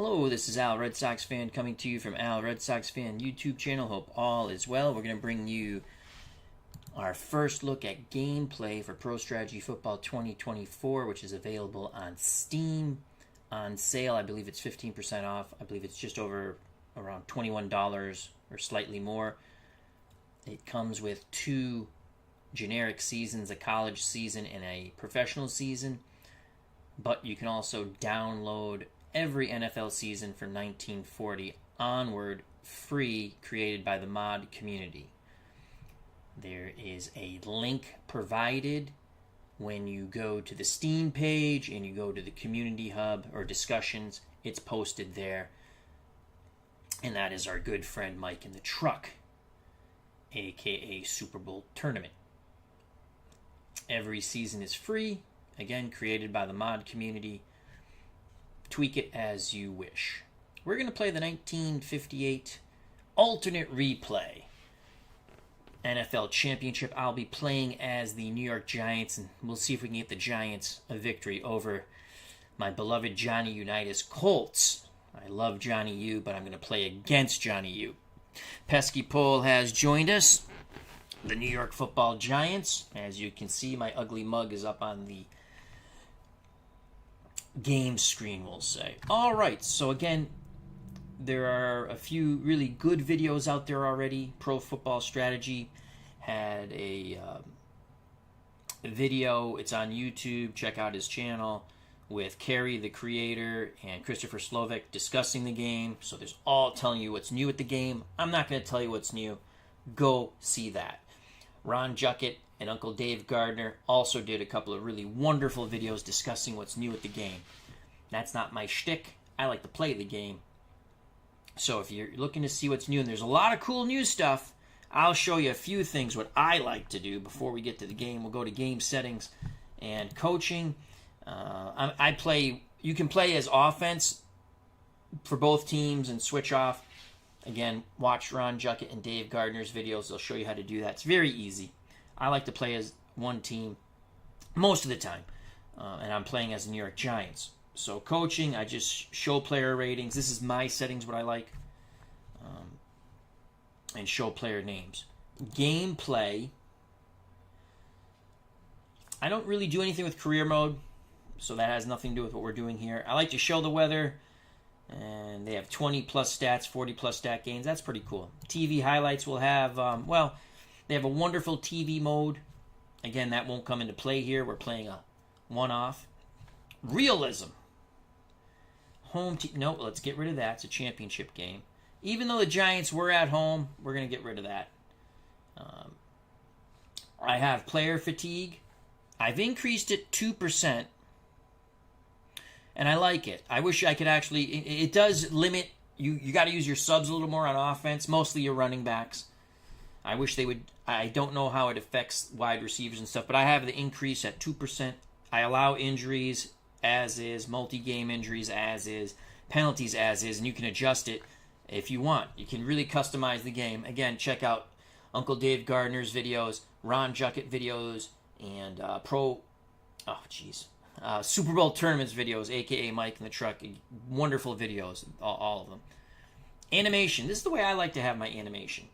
Hello, this is Al, Red Sox fan, coming to you from Al, Red Sox fan YouTube channel. Hope all is well. We're going to bring you our first look at gameplay for Pro Strategy Football 2024, which is available on Steam on sale. I believe it's 15% off. I believe it's just over around $21 or slightly more. It comes with two generic seasons, a college season and a professional season, but you can also download every NFL season from 1940 onward, free, created by the mod community. There is a link provided when you go to the Steam page and you go to the community hub or discussions. It's posted there. And that is our good friend Mike in the Truck, aka Super Bowl Tournament. Every season is free, again, created by the mod community. Tweak it as you wish. We're going to play the 1958 alternate replay NFL Championship. I'll be playing as the New York Giants, and we'll see if we can get the Giants a victory over my beloved Johnny Unitas Colts. I love Johnny U, but I'm going to play against Johnny U. Pesky Pole has joined us. The New York Football Giants. As you can see, my ugly mug is up on the game screen, we'll say. All right, so again, there are a few really good videos out there already. Pro Football Strategy had a video. It's on YouTube. Check out his channel with Kerry, the creator, and Christopher Slovak discussing the game. So there's all telling you what's new with the game. I'm not going to tell you what's new. Go see that. Ron Juckett and Uncle Dave Gardner also did a couple of really wonderful videos discussing what's new with the game. That's not my shtick. I like to play the game. So if you're looking to see what's new, and there's a lot of cool new stuff, I'll show you a few things what I like to do before we get to the game. We'll go to game settings and coaching. I play. You can play as offense for both teams and switch off. Again, watch Ron Juckett and Dave Gardner's videos. They'll show you how to do that. It's very easy. I like to play as one team most of the time, and I'm playing as the New York Giants. So coaching, I just show player ratings. This is my settings, what I like, and show player names. Gameplay, I don't really do anything with career mode, so that has nothing to do with what we're doing here. I like to show the weather, and they have 20-plus stats, 40-plus stat gains. That's pretty cool. TV highlights will have, they have a wonderful TV mode. Again, that won't come into play here. We're playing a one-off. Realism. Home team. No, let's get rid of that. It's a championship game. Even though the Giants were at home, we're going to get rid of that. I have player fatigue. I've increased it 2%. And I like it. I wish I could actually... It does limit... You got to use your subs a little more on offense. Mostly your running backs. I wish they would... I don't know how it affects wide receivers and stuff, but I have the increase at 2%. I allow injuries as is, multi-game injuries as is, penalties as is, and you can adjust it if you want. You can really customize the game. Again, check out Uncle Dave Gardner's videos, Ron Juckett videos, and Super Bowl Tournaments videos, a.k.a. Mike in the Truck. Wonderful videos, all of them. Animation. This is the way I like to have my animation.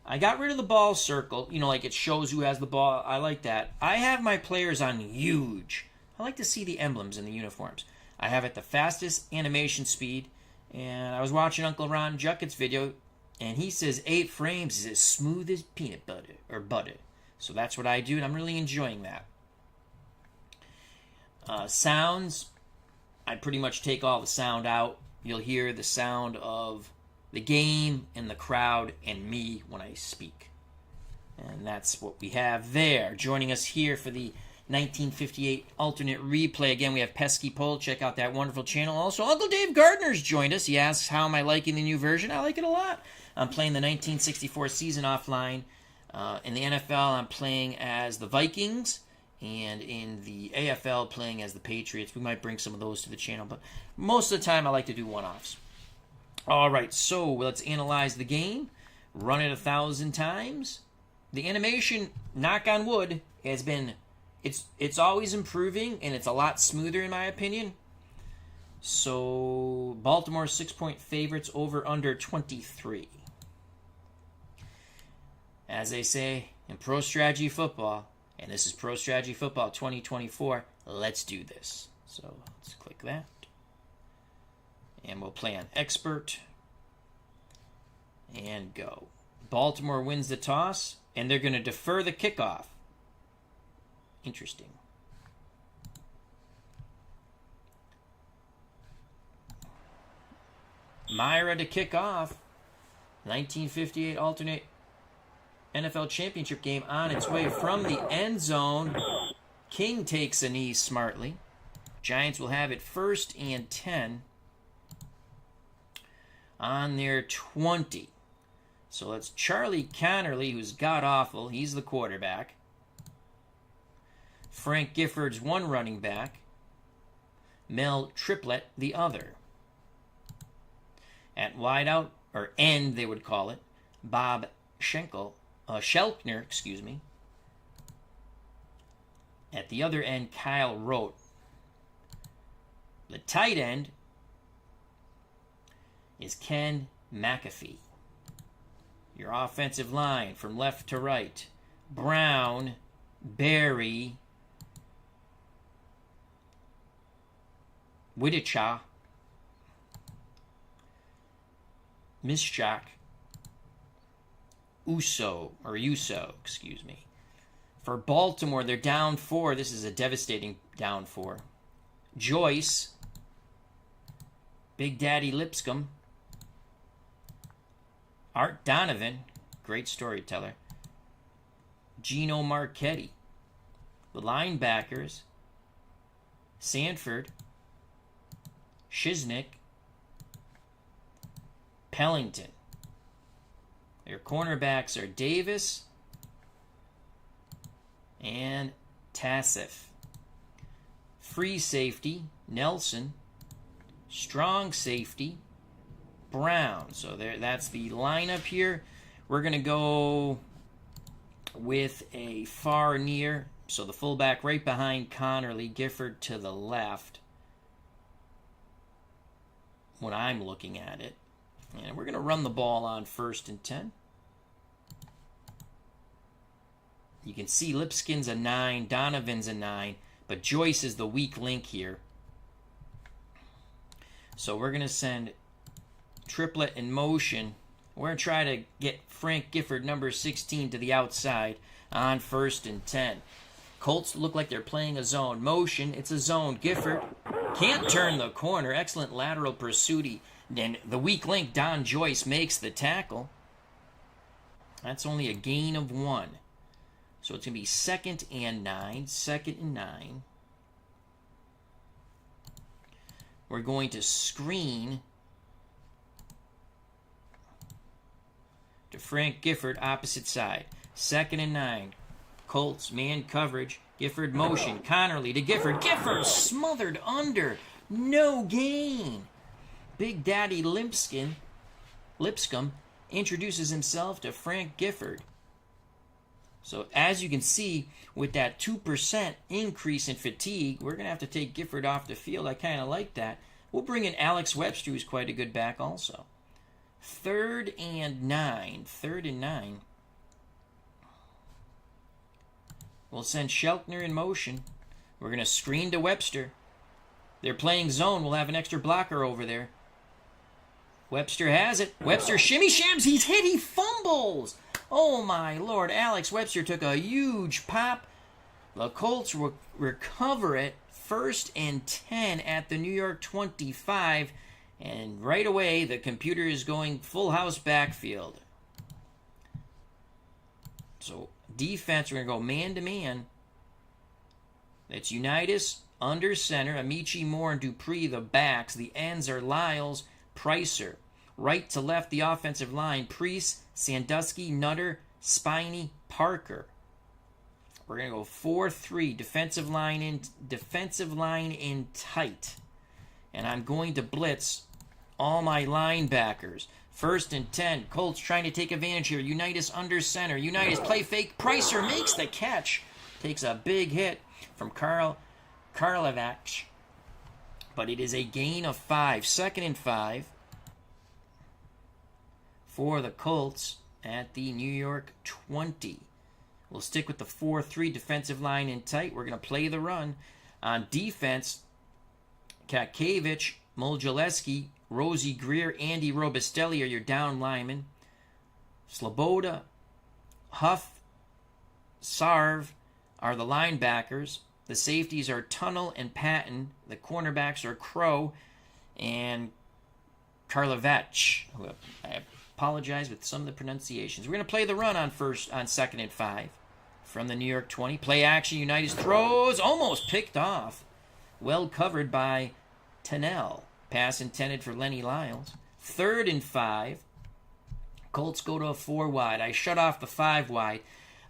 I got rid of the ball circle. Like it shows who has the ball. I like that. I have my players on huge. I like to see the emblems in the uniforms. I have it the fastest animation speed. And I was watching Uncle Ron Juckett's video, and he says 8 frames is as smooth as peanut butter or butter. So that's what I do, and I'm really enjoying that. Sounds. I pretty much take all the sound out. You'll hear the sound of the game and the crowd and me when I speak. And that's what we have there. Joining us here for the 1958 alternate replay. Again, we have Pesky Pole. Check out that wonderful channel. Also, Uncle Dave Gardner's joined us. He asks, how am I liking the new version? I like it a lot. I'm playing the 1964 season offline. In the NFL, I'm playing as the Vikings. And in the AFL, playing as the Patriots. We might bring some of those to the channel. But most of the time, I like to do one-offs. All right, so let's analyze the game. Run it 1,000 times. The animation, knock on wood, has been... It's always improving, and it's a lot smoother in my opinion. So Baltimore 6-point favorites, over under 23. As they say in Pro Strategy Football, and this is Pro Strategy Football 2024, let's do this. So let's click that. And we'll play on Expert. And go. Baltimore wins the toss, and they're going to defer the kickoff. Interesting. Myra to kick off. 1958 alternate NFL championship game on its way from the end zone. King takes a knee smartly. Giants will have it 1st and 10 on their 20. So that's Charlie Connerly, who's god-awful. He's the quarterback. Frank Gifford's one running back. Mel Triplett the other. At wideout, or end they would call it, Bob Shelkner. At the other end, Kyle Rote. The tight end is Ken McAfee. Your offensive line from left to right: Brown, Berry, Widicha, Mischak, Uso. For Baltimore, they're down 4. This is a devastating down 4. Joyce, Big Daddy Lipscomb, Art Donovan, great storyteller, Gino Marchetti. The linebackers: Sanford, Shiznick, Pellington. Their cornerbacks are Davis and Tassif. Free safety, Nelson. Strong safety, Brown. So that's the lineup here. We're going to go with a far near. So the fullback right behind Connerly, Gifford to the left when I'm looking at it. And we're going to run the ball on 1st and 10. You can see Lipskin's a 9, Donovan's a 9, but Joyce is the weak link here. So we're going to send Triplett in motion. We're going to try to get Frank Gifford, number 16, to the outside on 1st and 10. Colts look like they're playing a zone. Motion, it's a zone. Gifford can't turn the corner. Excellent lateral pursuit. Then the weak link, Don Joyce, makes the tackle. That's only a gain of 1. So it's going to be 2nd and 9. 2nd and 9. We're going to screen to Frank Gifford, opposite side. 2nd and 9. Colts, man coverage. Gifford motion. Connerly to Gifford. Gifford smothered under. No gain. Big Daddy Lipscomb introduces himself to Frank Gifford. So as you can see, with that 2% increase in fatigue, we're going to have to take Gifford off the field. I kind of like that. We'll bring in Alex Webster, who's quite a good back also. 3rd and 9. 3rd and 9. We'll send Shelkner in motion. We're going to screen to Webster. They're playing zone. We'll have an extra blocker over there. Webster has it. Webster shimmy shams. He's hit. He fumbles. Oh, my Lord. Alex Webster took a huge pop. The Colts will recover it. 1st and 10 at the New York 25. And right away, the computer is going full house backfield. So defense, we're going to go man-to-man. That's Unitas under center. Amici, Moore, and Dupree, the backs. The ends are Lyles, Pricer. Right to left, the offensive line. Priest, Sandusky, Nutter, Spiney, Parker. We're going to go 4-3. Defensive line in tight. And I'm going to blitz all my linebackers. 1st and 10. Colts trying to take advantage here. Unitas under center. Unitas play fake. Pricer makes the catch. Takes a big hit from Karlovac. but it is a gain of 5. 2nd and 5 for the Colts at the New York 20. We'll stick with the 4-3 defensive line in tight. We're going to play the run. On defense, Katkevich, Moljalewski, Rosie Greer, Andy Robustelli are your down linemen. Sloboda, Huff, Sarv are the linebackers. The safeties are Tunnel and Patton. The cornerbacks are Crow and Karlovac. I apologize with some of the pronunciations. We're going to play the run on 2nd and 5 from the New York 20. Play action. Unitas throws. Almost picked off. Well covered by Tunnel. Pass intended for Lenny Lyles. 3rd and 5. Colts go to a 4 wide. I shut off the 5 wide.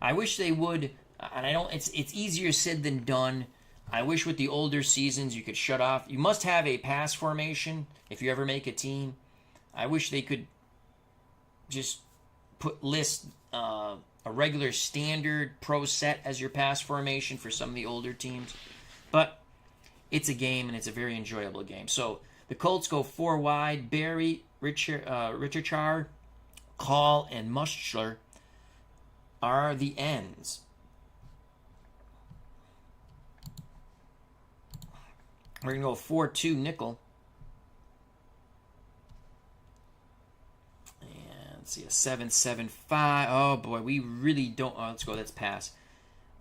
I wish they would, and I don't. It's easier said than done. I wish with the older seasons you could shut off. You must have a pass formation if you ever make a team. I wish they could just list a regular standard pro set as your pass formation for some of the older teams. But it's a game, and it's a very enjoyable game. So the Colts go 4 wide. Barry, Richard, Call, and Muschler are the ends. We're going to go 4-2 nickel. And let's see, a 7-7-5. Oh, boy, we really don't. Oh, let's go. Let's pass.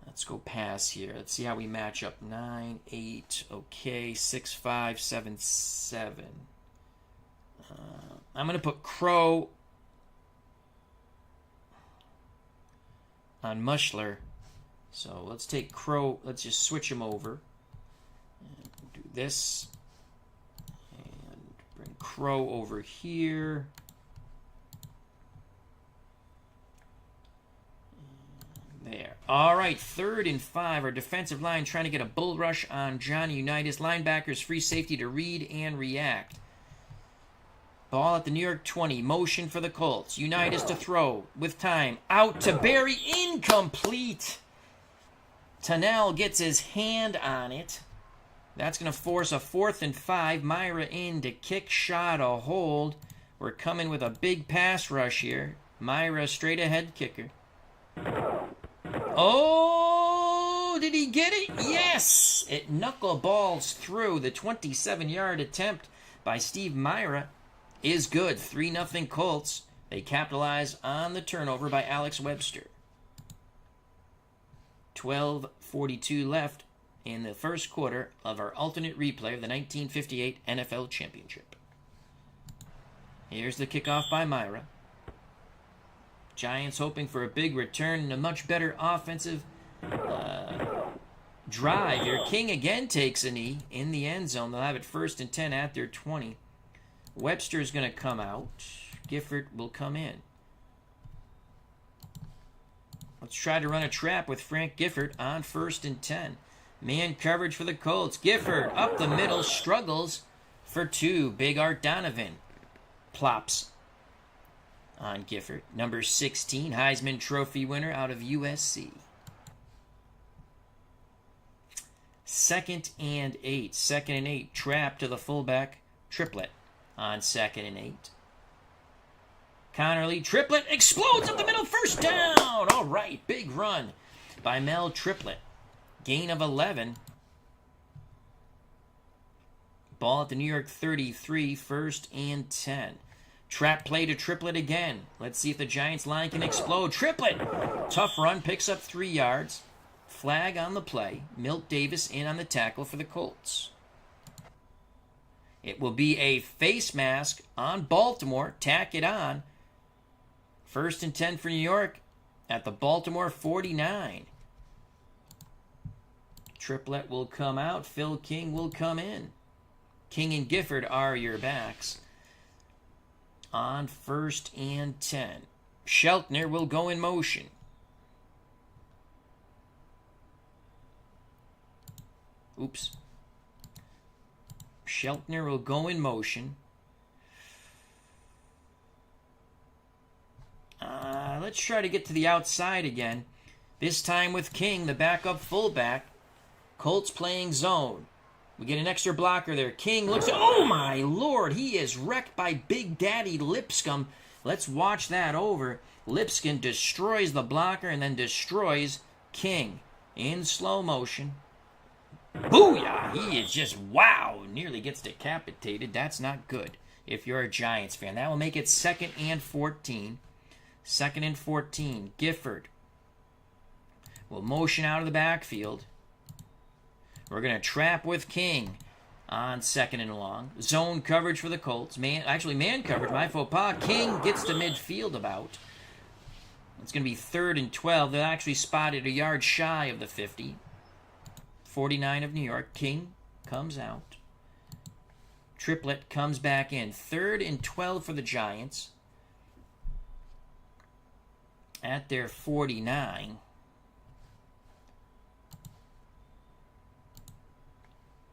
Let's go pass here. Let's see how we match up. 9-8. Okay. 6-5. 7-7. I'm going to put Crow on Muschler. So let's take Crow. Let's just switch him over. And do this. And bring Crow over here. There. All right, 3rd and 5. Our defensive line trying to get a bull rush on Johnny Unitas. Linebackers, free safety to read and react. Ball at the New York 20. Motion for the Colts. Unitas to throw with time. Out to Barry. Incomplete. Tunnel gets his hand on it. That's going to force a 4th and 5. Myra in to kick, shot, a hold. We're coming with a big pass rush here. Myra straight ahead kicker. Oh, did he get it? Yes! It knuckleballs through. The 27-yard attempt by Steve Myra is good. 3-0 Colts. They capitalize on the turnover by Alex Webster. 12:42 left in the first quarter of our alternate replay of the 1958 NFL Championship. Here's the kickoff by Myra. Giants hoping for a big return and a much better offensive drive here. King again takes a knee in the end zone. They'll have it 1st and 10 at their 20. Webster's going to come out. Gifford will come in. Let's try to run a trap with Frank Gifford on 1st and 10. Man coverage for the Colts. Gifford up the middle, struggles for 2. Big Art Donovan plops on Gifford. Number 16, Heisman Trophy winner out of USC. 2nd and 8. 2nd and 8. Trap to the fullback. Triplett on 2nd and 8. Connerly, Triplett explodes up the middle. 1st down. All right, big run by Mel Triplett. Gain of 11. Ball at the New York 33. 1st and 10. Trap play to Triplett again. Let's see if the Giants line can explode. Triplett, tough run, picks up 3 yards. Flag on the play. Milt Davis in on the tackle for the Colts. It will be a face mask on Baltimore. Tack it on. 1st and 10 for New York at the Baltimore 49. Triplett will come out. Phil King will come in. King and Gifford are your backs. On 1st and 10. Sheltner will go in motion. Oops. Sheltner will go in motion. Let's try to get to the outside again. This time with King, the backup fullback. Colts playing zone. We get an extra blocker there. King looks, oh my lord, he is wrecked by Big Daddy Lipscomb. Let's watch that over. Lipscomb destroys the blocker and then destroys King in slow motion. Booyah! He is just, wow, nearly gets decapitated. That's not good if you're a Giants fan. That will make it 2nd and 14. 2nd and 14. Gifford will motion out of the backfield. We're going to trap with King on 2nd and long. Zone coverage for the Colts. Man coverage. My faux pas. King gets to midfield about. It's going to be 3rd and 12. They'll actually spotted a yard shy of the 50. 49 of New York. King comes out. Triplett comes back in. 3rd and 12 for the Giants. At their 49.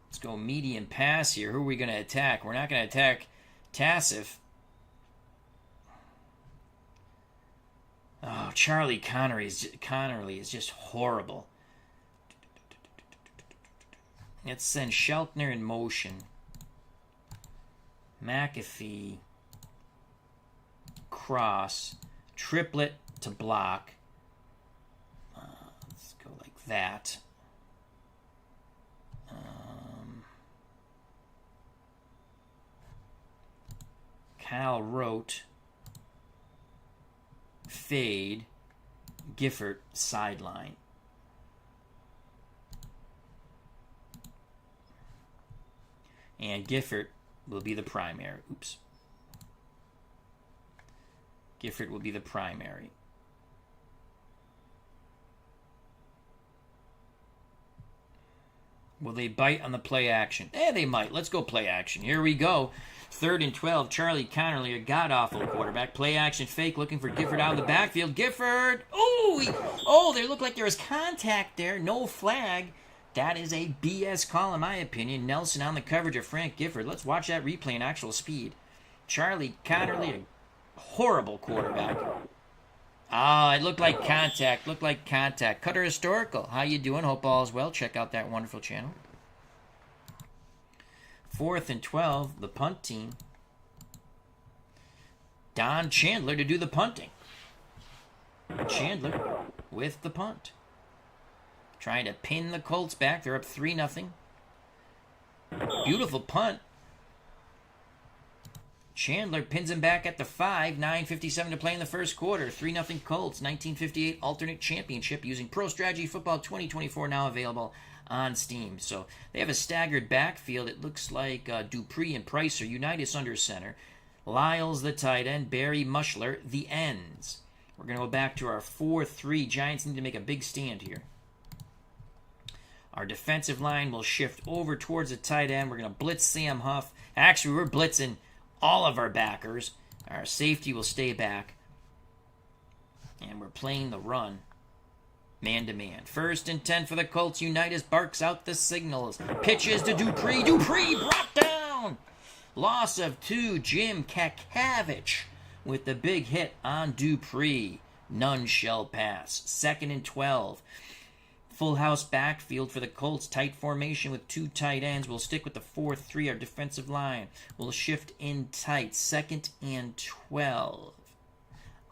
Let's go medium pass here. Who are we going to attack? We're not going to attack Tassif. Oh, Charlie Connerly is just horrible. Let's send Sheltner in motion. McAfee. Cross. Triplett to block. Let's go like that. Cal Rote. Fade. Gifford sideline. And Gifford will be the primary. Oops. Gifford will be the primary. Will they bite on the play action? They might. Let's go play action. Here we go. 3rd and 12. Charlie Connerly, a god-awful quarterback. Play action fake, looking for Gifford out of the backfield. Gifford! Oh, there looked like there was contact there. No flag. That is a BS call, in my opinion. Nelson on the coverage of Frank Gifford. Let's watch that replay in actual speed. Charlie Connerly, a horrible quarterback. It looked like contact. Cutter Historical. How you doing? Hope all is well. Check out that wonderful channel. 4th and 12, the punt team. Don Chandler to do the punting. Chandler with the punt. Trying to pin the Colts back. They're up 3-0. Beautiful punt. Chandler pins him back at the 5. 9:57 to play in the first quarter. 3-0 Colts. 1958 alternate championship using Pro Strategy Football 2024 now available on Steam. So they have a staggered backfield. It looks like Dupree and Price are Unitas under center. Lyles the tight end. Barry Mushler the ends. We're going to go back to our 4-3. Giants need to make a big stand here. Our defensive line will shift over towards the tight end. We're going to blitz Sam Huff. Actually, we're blitzing all of our backers. Our safety will stay back. And we're playing the run. Man-to-man. 1st and 10 for the Colts. Unitas barks out the signals. Pitches to Dupree. Dupree brought down. Loss of 2. Jim Kakavich with the big hit on Dupree. None shall pass. 2nd and 12. Full house backfield for the Colts. Tight formation with 2 tight ends. We'll stick with the 4-3. Our defensive line will shift in tight. 2nd and 12.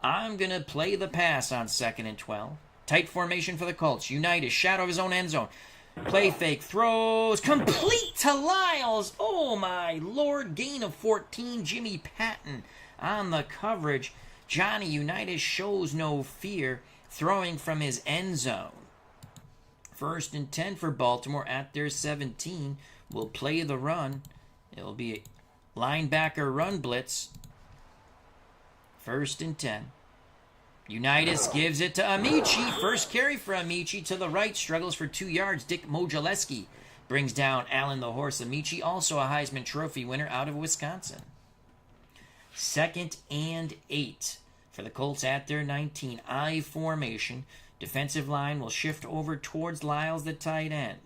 I'm going to play the pass on 2nd and 12. Tight formation for the Colts. Unitas, shadow of his own end zone. Play fake, throws, complete to Lyles. Oh my lord, gain of 14. Jimmy Patton on the coverage. Johnny Unitas shows no fear, throwing from his end zone. 1st and 10 for Baltimore at their 17. We'll play the run. It'll be a linebacker run blitz. 1st and 10. Unitas gives it to Amici. First carry for Amici to the right. Struggles for 2 yards. Dick Modzelewski brings down Allen the Horse. Amici, also a Heisman Trophy winner out of Wisconsin. 2nd and 8 for the Colts at their 19. I formation. Defensive line will shift over towards Lyles, the tight end.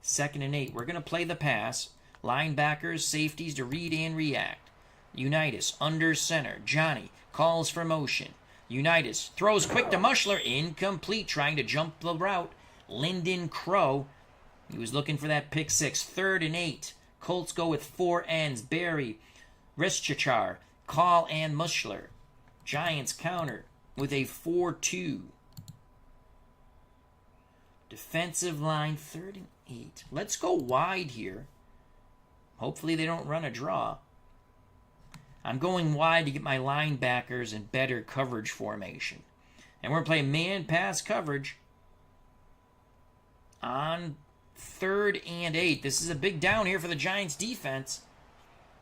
2nd and 8. We're going to play the pass. Linebackers, safeties to read and react. Unitas under center. Johnny calls for motion. Unitas throws quick to Mushler. Incomplete. Trying to jump the route. Lyndon Crow He was looking for that pick six. 3rd and 8. Colts go with 4 ends. Berry, Reschachar, Call, and Mushler. Giants counter with a 4-2. Defensive line, 3rd and 8. Let's go wide here. Hopefully they don't run a draw. I'm going wide to get my linebackers in better coverage formation. And we're going to play man pass coverage on 3rd and 8. This is a big down here for the Giants defense.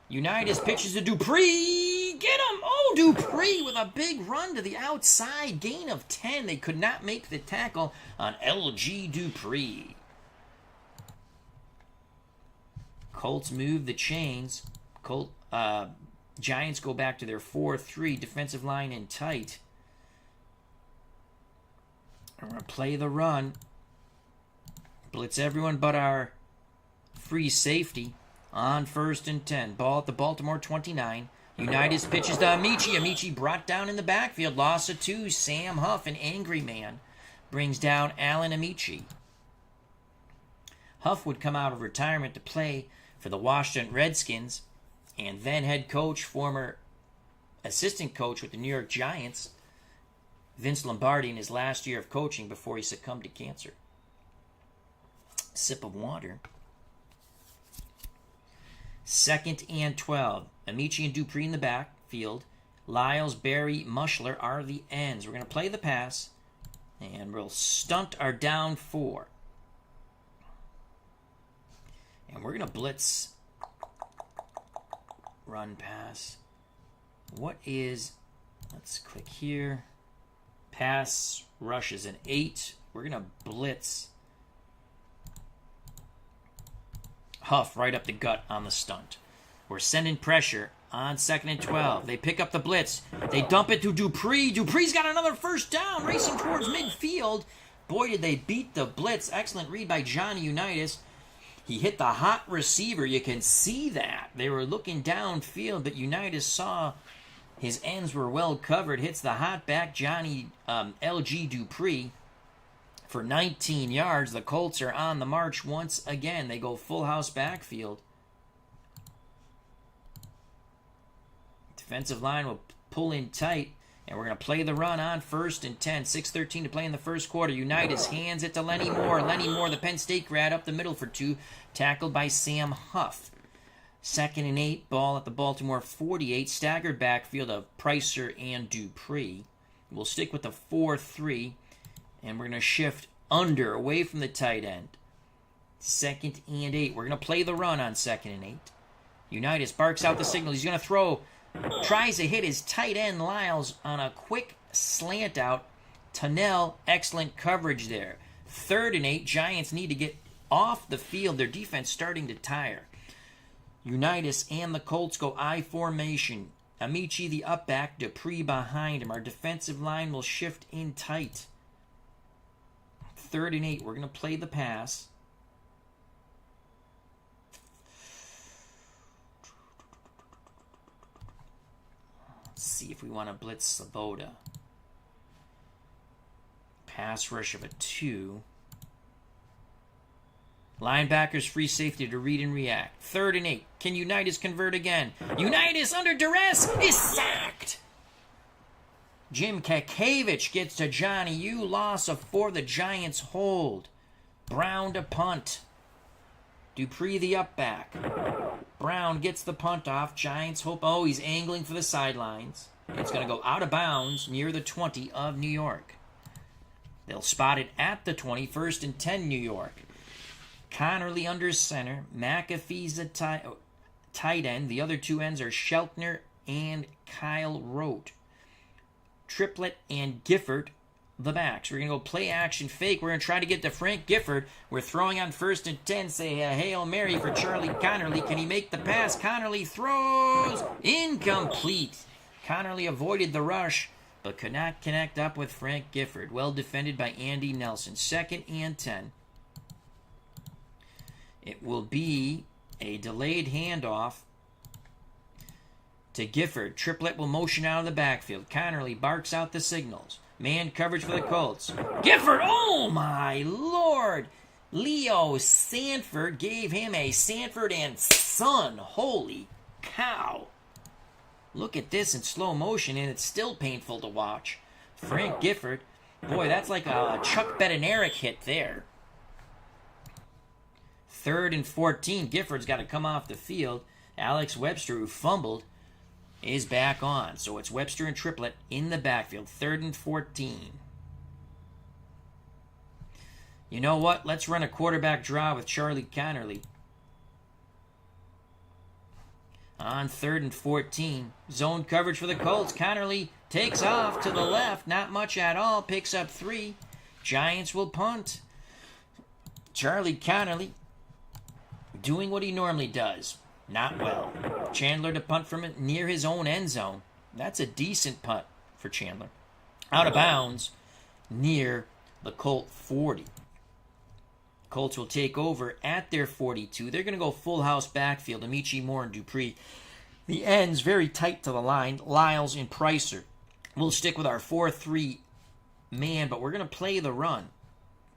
Unitas pitches to Dupree. Get him! Oh, Dupree with a big run to the outside. Gain of 10. They could not make the tackle on L.G. Dupree. Colts move the chains. Giants go back to their 4-3. Defensive line in tight. We're going to play the run. Blitz everyone but our free safety. On 1st and 10. Ball at the Baltimore 29. Unitas pitches to Amici. Amici brought down in the backfield. Loss of 2. Sam Huff, an angry man, brings down Alan Amici. Huff would come out of retirement to play for the Washington Redskins and then head coach, former assistant coach with the New York Giants, Vince Lombardi, in his last year of coaching before he succumbed to cancer. Sip of water. 2nd and 12. Amici and Dupree in the backfield. Lyles, Berry, Mushler are the ends. We're going to play the pass, and we'll stunt our down 4. And we're going to blitz. Run pass. What is... Let's click here. Pass rush is an 8. We're going to blitz. Huff right up the gut on the stunt. We're sending pressure on 2nd and 12. They pick up the blitz. They dump it to Dupree. Dupree's got another first down, racing towards midfield. Boy, did they beat the blitz. Excellent read by Johnny Unitas. He hit the hot receiver. You can see that. They were looking downfield, but Unitas saw his ends were well covered. Hits the hot back, Johnny L.G. Dupree. For 19 yards, the Colts are on the march once again. They go full house backfield. Defensive line will pull in tight, and we're going to play the run on 1st and 10. 6:13 to play in the first quarter. Unitas hands it to Lenny Moore. Lenny Moore, the Penn State grad, up the middle for 2, tackled by Sam Huff. 2nd and 8, ball at the Baltimore 48. Staggered backfield of Pricer and Dupree. We'll stick with the 4-3. And we're going to shift under, away from the tight end. 2nd and 8. We're going to play the run on 2nd and 8. Unitas barks out the signal. He's going to throw. Tries to hit his tight end, Lyles, on a quick slant out. Tunnell, excellent coverage there. 3rd and 8. Giants need to get off the field. Their defense starting to tire. Unitas and the Colts go I formation. Amici, the up back. Dupree behind him. Our defensive line will shift in tight. 3rd and 8. We're going to play the pass. Let's see if we want to blitz Sloboda. Pass rush of a 2. Linebackers free safety to read and react. 3rd and 8. Can Unitas convert again? Unitas under duress is sacked. Jim Kakavich gets to Johnny U. Loss of 4. The Giants hold. Brown to punt. Dupree the up back. Brown gets the punt off. Giants hope. Oh, he's angling for the sidelines. It's going to go out of bounds near the 20 of New York. They'll spot it at the 20. 1st and 10 New York. Connerly under center. McAfee's a tight end. The other 2 ends are Sheltner and Kyle Rote. Triplett and Gifford, the backs. We're going to go play action fake. We're going to try to get to Frank Gifford. We're throwing on 1st and 10. Say a Hail Mary for Charlie Connerly. Can he make the pass? Connerly throws. Incomplete. Connerly avoided the rush, but could not connect up with Frank Gifford. Well defended by Andy Nelson. 2nd and 10. It will be a delayed handoff to Gifford. Triplett will motion out of the backfield. Connerly barks out the signals. Man coverage for the Colts. Gifford, oh my lord! Leo Sanford gave him a Sanford and Son. Holy cow. Look at this in slow motion, and it's still painful to watch. Frank Gifford. Boy, that's like a Chuck Bednarik hit there. 3rd and 14. Gifford's got to come off the field. Alex Webster, who fumbled, is back on. So it's Webster and Triplett in the backfield. 3rd and 14. You know what? Let's run a quarterback draw with Charlie Connerly. On 3rd and 14. Zone coverage for the Colts. Connerly takes off to the left. Not much at all. Picks up 3. Giants will punt. Charlie Connerly doing what he normally does. Not well. Chandler to punt from it near his own end zone. That's a decent punt for Chandler. Out of bounds near the Colt 40. Colts will take over at their 42. They're going to go full house backfield. Amici, Moore, and Dupree. The ends very tight to the line. Lyles and Pricer. We'll stick with our 4-3 man, but we're going to play the run.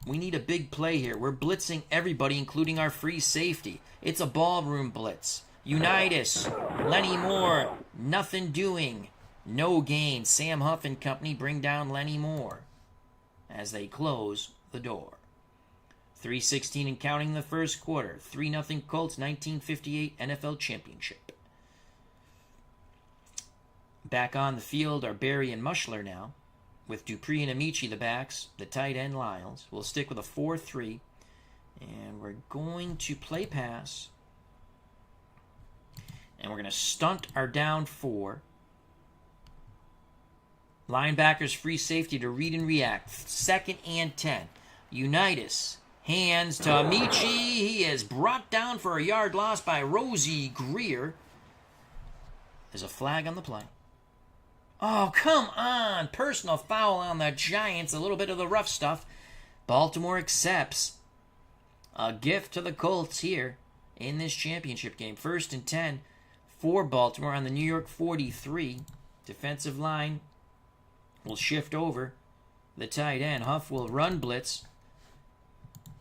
We need a big play here. We're blitzing everybody, including our free safety. It's a ballroom blitz. Unitas, Lenny Moore, nothing doing. No gain. Sam Huff and company bring down Lenny Moore as they close the door. 3:16 and counting in the first quarter. 3-0 Colts, 1958 NFL Championship. Back on the field are Barry and Mushler now, with Dupree and Amici the backs, the tight end Lyles. We'll stick with a 4-3, and we're going to play pass, and we're going to stunt our down 4. Linebackers free safety to read and react. 2nd and 10. Unitas. Hands to Amici. He is brought down for a yard loss by Rosie Greer. There's a flag on the play. Oh, come on. Personal foul on the Giants. A little bit of the rough stuff. Baltimore accepts a gift to the Colts here in this championship game. 1st and 10 for Baltimore on the New York 43. Defensive line will shift over the tight end. Huff will run blitz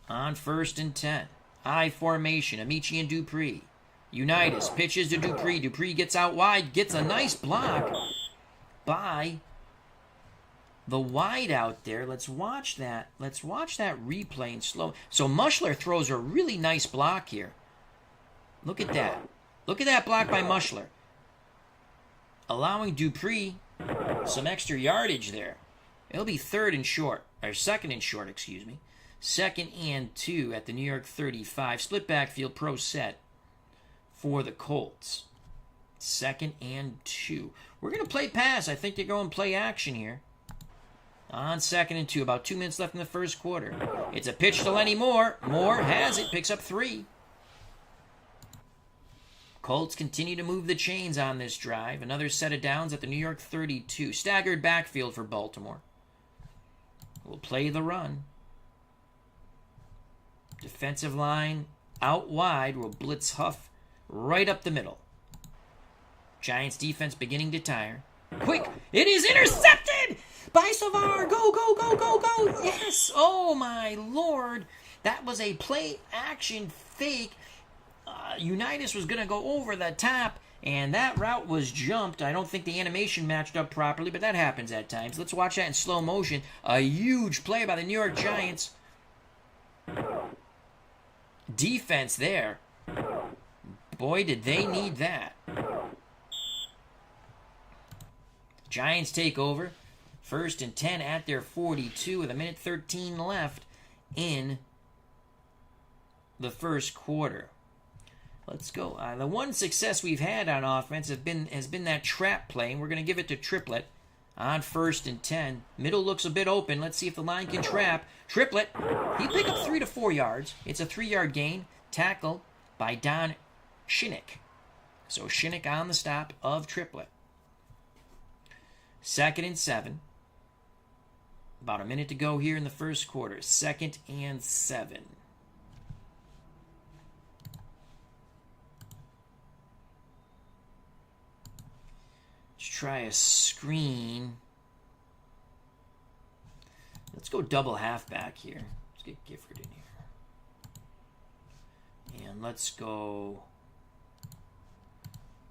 on 1st and 10. I formation. Amici and Dupree. Unitas pitches to Dupree. Dupree gets out wide. Gets a nice block by the wide out there. Let's watch that. Let's watch that replay in slow. So Mushler throws a really nice block here. Look at that. Look at that block by Mushler. Allowing Dupree some extra yardage there. It'll be 2nd and short. 2nd and 2 at the New York 35. Split backfield pro set for the Colts. 2nd and 2. We're going to play pass. I think they're going play action here. On 2nd and 2. About 2 minutes left in the first quarter. It's a pitch to Lenny Moore. Moore has it. Picks up 3. Colts continue to move the chains on this drive. Another set of downs at the New York 32. Staggered backfield for Baltimore. We'll play the run. Defensive line out wide. Will blitz Huff right up the middle. Giants defense beginning to tire. Quick! It is intercepted by Savar. Go, go, go, go, go. Yes! Oh, my Lord. That was a play action fake. Unitas was going to go over the top, and that route was jumped. I don't think the animation matched up properly, but that happens at times. Let's watch that in slow motion. A huge play by the New York Giants. Defense there. Boy, did they need that. Giants take over. 1st and 10 at their 42 with 1:13 left in the first quarter. Let's go. The one success we've had on offense has been that trap play, and we're going to give it to Triplett on 1st and 10. Middle looks a bit open. Let's see if the line can trap. Triplett, he picked up 3 to 4 yards. It's a 3-yard gain. Tackle by Don Shinnick. So Shinnick on the stop of Triplett. 2nd and 7. About a minute to go here in the first quarter. 2nd and 7. Let's try a screen. Let's go double halfback here. Let's get Gifford in here. And let's go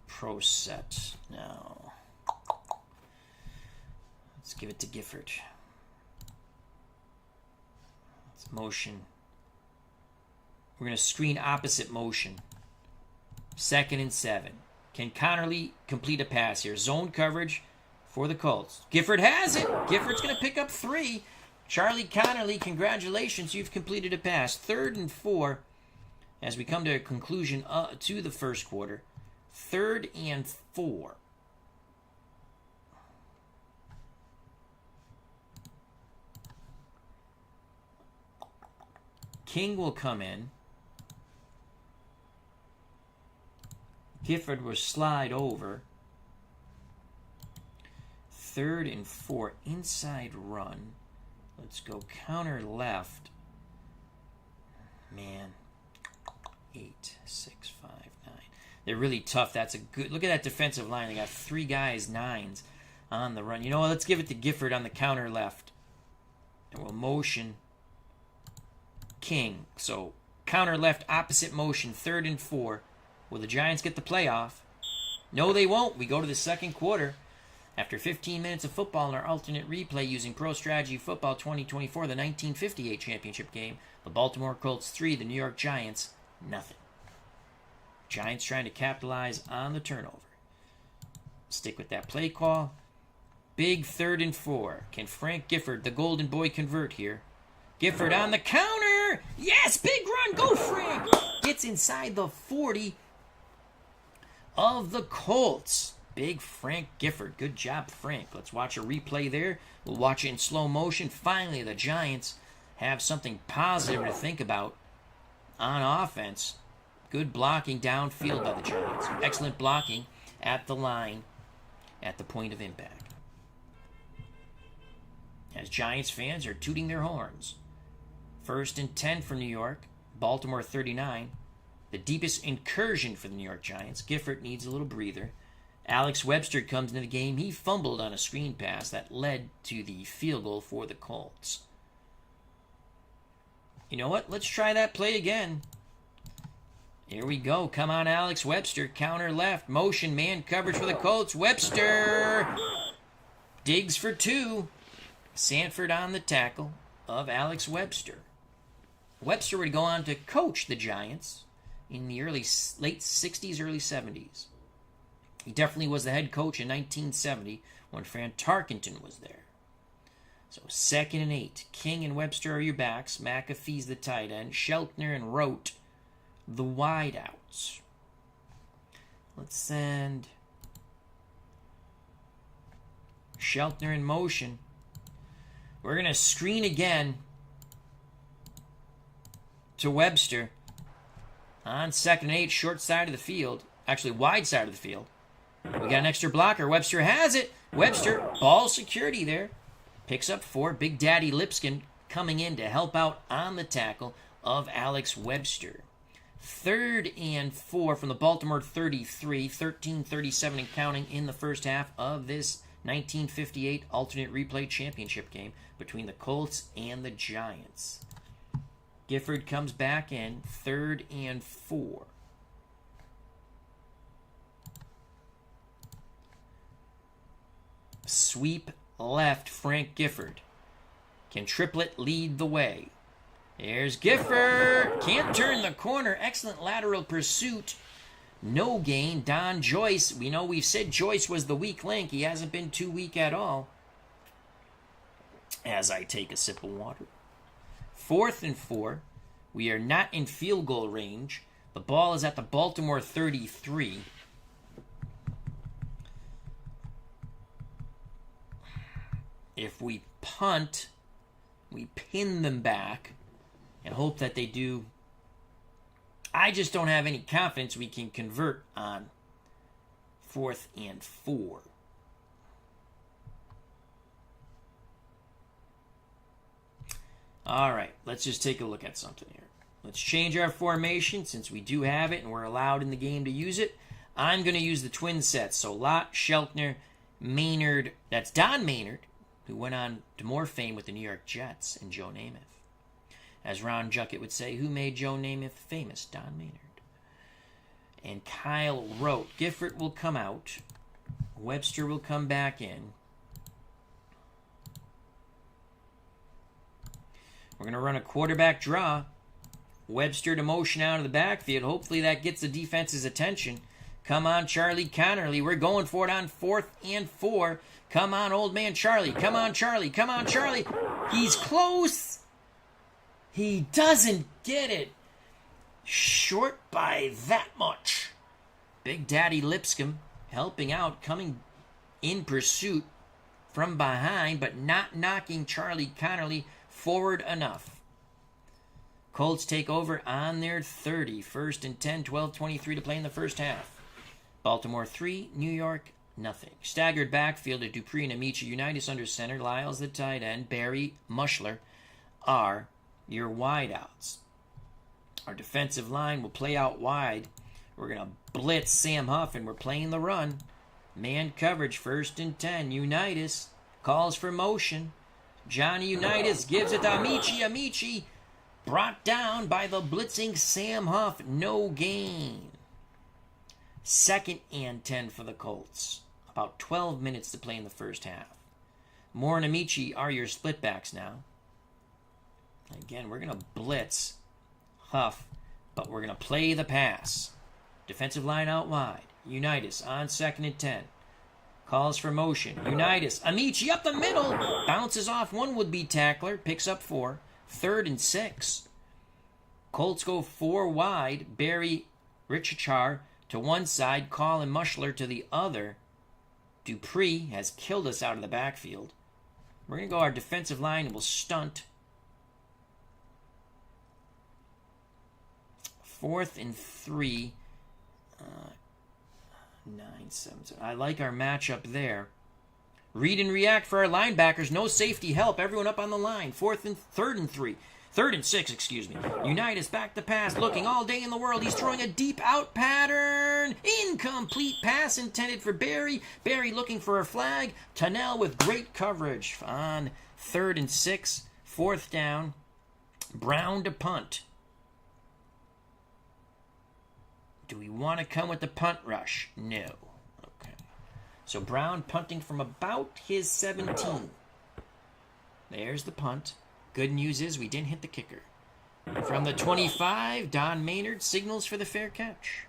pro set now. Let's give it to Gifford. It's motion. We're going to screen opposite motion. 2nd and 7. Can Connerly complete a pass here? Zone coverage for the Colts. Gifford has it. Gifford's going to pick up 3. Charlie Connerly, congratulations. You've completed a pass. 3rd and 4 as we come to a conclusion to the first quarter. 3rd and 4. King will come in. Gifford will slide over. 3rd and 4. Inside run. Let's go counter left. Man. 8, 6, 5, 9. They're really tough. That's a good... Look at that defensive line. They got 3 guys, 9s on the run. You know what? Let's give it to Gifford on the counter left. And we'll motion King. So, counter left, opposite motion, 3rd and 4. Will the Giants get the playoff? No, they won't. We go to the second quarter. After 15 minutes of football in our alternate replay using Pro Strategy Football 2024, the 1958 championship game, the Baltimore Colts 3, the New York Giants, nothing. Giants trying to capitalize on the turnover. Stick with that play call. Big 3rd and 4. Can Frank Gifford, the golden boy, convert here? Gifford on the counter. Yes, big run. Go, Frank. Gets inside the 40 of the Colts. Big Frank Gifford. Good job, Frank. Let's watch a replay there. We'll watch it in slow motion. Finally, the Giants have something positive to think about on offense. Good blocking downfield by the Giants. Excellent blocking at the line at the point of impact. As Giants fans are tooting their horns. 1st and 10 for New York. Baltimore 39. The deepest incursion for the New York Giants. Gifford needs a little breather. Alex Webster comes into the game. He fumbled on a screen pass that led to the field goal for the Colts. You know what? Let's try that play again. Here we go. Come on, Alex Webster. Counter left. Motion man coverage for the Colts. Webster digs for 2. Sanford on the tackle of Alex Webster. Webster would go on to coach the Giants in the late 60s, early 70s. He definitely was the head coach in 1970 when Fran Tarkenton was there. So 2nd and 8. King and Webster are your backs. McAfee's the tight end. Sheltner and Rote the wideouts. Let's send Sheltner in motion. We're going to screen again to Webster on 2nd and 8, short side of the field. Actually, wide side of the field. We got an extra blocker. Webster has it. Webster, ball security there. Picks up 4. Big Daddy Lipskin coming in to help out on the tackle of Alex Webster. 3rd and 4 from the Baltimore 33. 13:37 and counting in the first half of this 1958 alternate replay championship game between the Colts and the Giants. Gifford comes back in. 3rd and 4. Sweep left, Frank Gifford. Can Triplett lead the way? There's Gifford. Can't turn the corner. Excellent lateral pursuit. No gain. Don Joyce. We know we've said Joyce was the weak link. He hasn't been too weak at all. As I take a sip of water. 4th and 4. We are not in field goal range. The ball is at the Baltimore 33. If we punt, we pin them back and hope that they do. I just don't have any confidence we can convert on 4th and 4. All right, let's just take a look at something here. Let's change our formation since we do have it and we're allowed in the game to use it. I'm going to use the twin sets. So Lott, Sheltner, Maynard. That's Don Maynard, who went on to more fame with the New York Jets, and Joe Namath. As Ron Juckett would say, who made Joe Namath famous? Don Maynard. And Kyle wrote, Gifford will come out. Webster will come back in. We're going to run a quarterback draw. Webster to motion out of the backfield. Hopefully that gets the defense's attention. Come on, Charlie Connerly. We're going for it on 4th and 4. Come on, old man Charlie. Come on, Charlie. Come on, Charlie. He's close. He doesn't get it. Short by that much. Big Daddy Lipscomb helping out, coming in pursuit from behind, but not knocking Charlie Connerly forward enough. Colts take over on their 30. 1st and 10, 12:23 to play in the first half. Baltimore 3, New York nothing. Staggered backfield of Dupree and Amici. Unitas under center. Lyles the tight end. Barry Mushler are your wideouts. Our defensive line will play out wide. We're going to blitz Sam Huff, and we're playing the run. Man coverage, 1st and 10. Unitas calls for motion. Johnny Unitas gives it to Amici. Amici brought down by the blitzing Sam Huff. No gain. 2nd and 10 for the Colts. About 12 minutes to play in the first half. Moore and Amici are your split backs now. Again, we're going to blitz Huff, but we're going to play the pass. Defensive line out wide. Unitas on 2nd and 10. Calls for motion. Unitas. Amici up the middle. Bounces off one would-be tackler. Picks up 4. 3rd and 6. Colts go 4 wide. Barry Richachar to one side. Colin Mushler to the other. Dupree has killed us out of the backfield. We're going to go our defensive line and we'll stunt. 4th and 3. 9-7. I like our matchup there. Read and react for our linebackers. No safety help. Everyone up on the line. 3rd and 3. 3rd and 6, excuse me. Unitas back to pass. Looking all day in the world. He's throwing a deep out pattern. Incomplete pass intended for Barry. Barry looking for a flag. Tunnell with great coverage on 3rd and 6. 4th down. Brown to punt. Do we want to come with the punt rush? No. Okay. So Brown punting from about his 17. There's the punt. Good news is we didn't hit the kicker. From the 25, Don Maynard signals for the fair catch.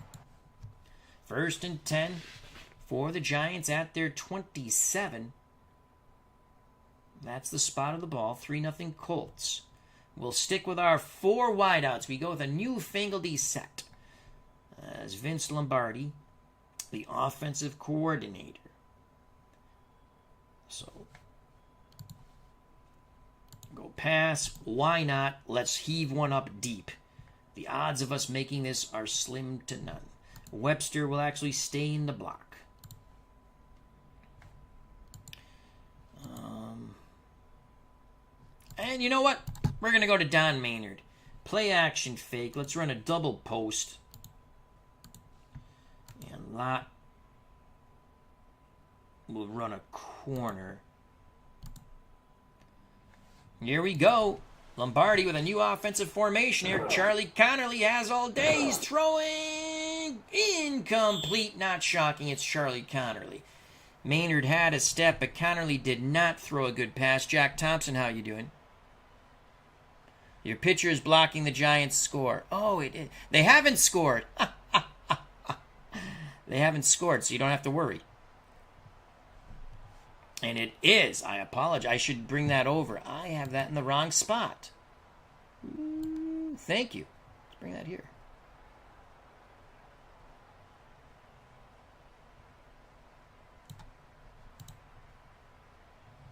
1st and 10 for the Giants at their 27. That's the spot of the ball. 3-0 Colts. We'll stick with our 4 wideouts. We go with a newfangled set. As Vince Lombardi, the offensive coordinator. So, go pass. Why not? Let's heave one up deep. The odds of us making this are slim to none. Webster will actually stay in the block. And you know what? We're going to go to Don Maynard. Play action fake. Let's run a double post. And Lott will run a corner. Here we go. Lombardi with a new offensive formation here. Charlie Connerly has all day. He's throwing incomplete. Not shocking. It's Charlie Connerly. Maynard had a step, but Connerly did not throw a good pass. Jack Thompson, how you doing? Your pitcher is blocking the Giants' score. Oh, they haven't scored. They haven't scored, so you don't have to worry. And it is. I apologize. I should bring that over. I have that in the wrong spot. Thank you. Let's bring that here.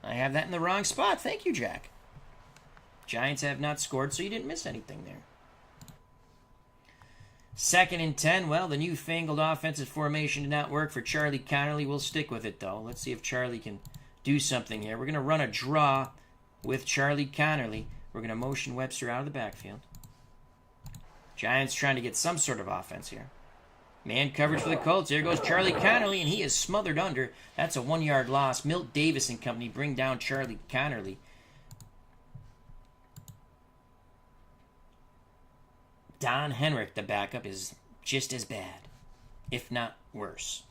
I have that in the wrong spot. Thank you, Jack. Giants have not scored, so you didn't miss anything there. 2nd and 10. Well, the newfangled offensive formation did not work for Charlie Connerly. We'll stick with it, though. Let's see if Charlie can do something here. We're going to run a draw with Charlie Connerly. We're going to motion Webster out of the backfield. Giants trying to get some sort of offense here. Man coverage for the Colts. There goes Charlie Connerly, and he is smothered under. That's a 1-yard loss. Milt Davis and company bring down Charlie Connerly. Don Henrik, the backup, is just as bad, if not worse.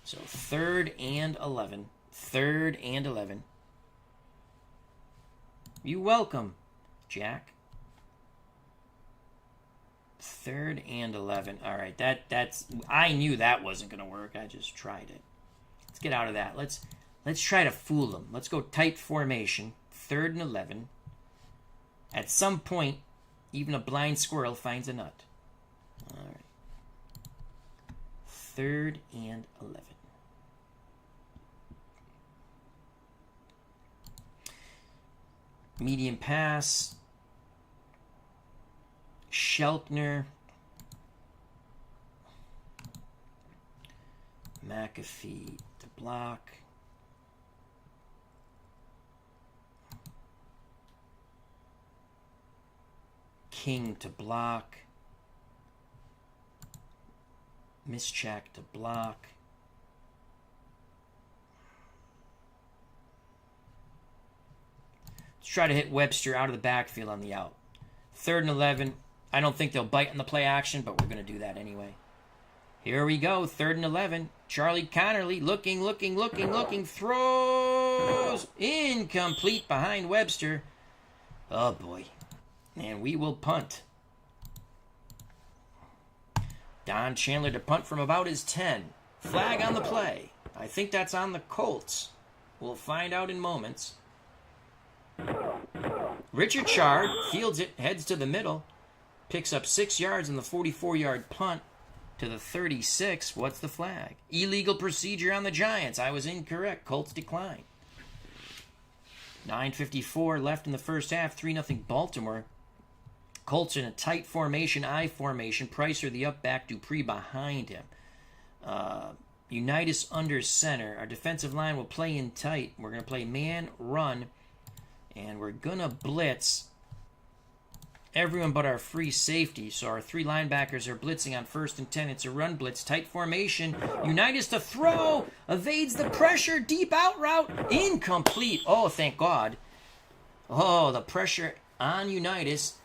So 3rd and 11. 3rd and 11. You welcome, Jack. 3rd and 11. All right, that's. I knew that wasn't going to work. I just tried it. Let's get out of that. Let's try to fool them. Let's go tight formation. 3rd and 11. At some point, even a blind squirrel finds a nut. All right. 3rd and 11. Medium pass. Shelkner. McAfee to block. King to block. Mischak to block. Let's try to hit Webster out of the backfield on the out. 3rd and 11. I don't think they'll bite in the play action, but we're going to do that anyway. Here we go. 3rd and 11. Charlie Connerly looking. Throws. Incomplete behind Webster. Oh, boy. And we will punt. Don Chandler to punt from about his 10. Flag on the play. I think that's on the Colts. We'll find out in moments. Richard Chard fields it, heads to the middle. Picks up 6 yards in the 44-yard punt to the 36. What's the flag? Illegal procedure on the Giants. I was incorrect. Colts decline. 9:54 left in the first half. 3-0 Baltimore. Colts in a tight formation, I formation. Pricer the up back, Dupree behind him. Unitas under center. Our defensive line will play in tight. We're going to play man, run, and we're going to blitz everyone but our free safety. So our 3 linebackers are blitzing on 1st and 10. It's a run blitz, tight formation. Unitas to throw, evades the pressure, deep out route, incomplete. Oh, thank God. Oh, the pressure on Unitas.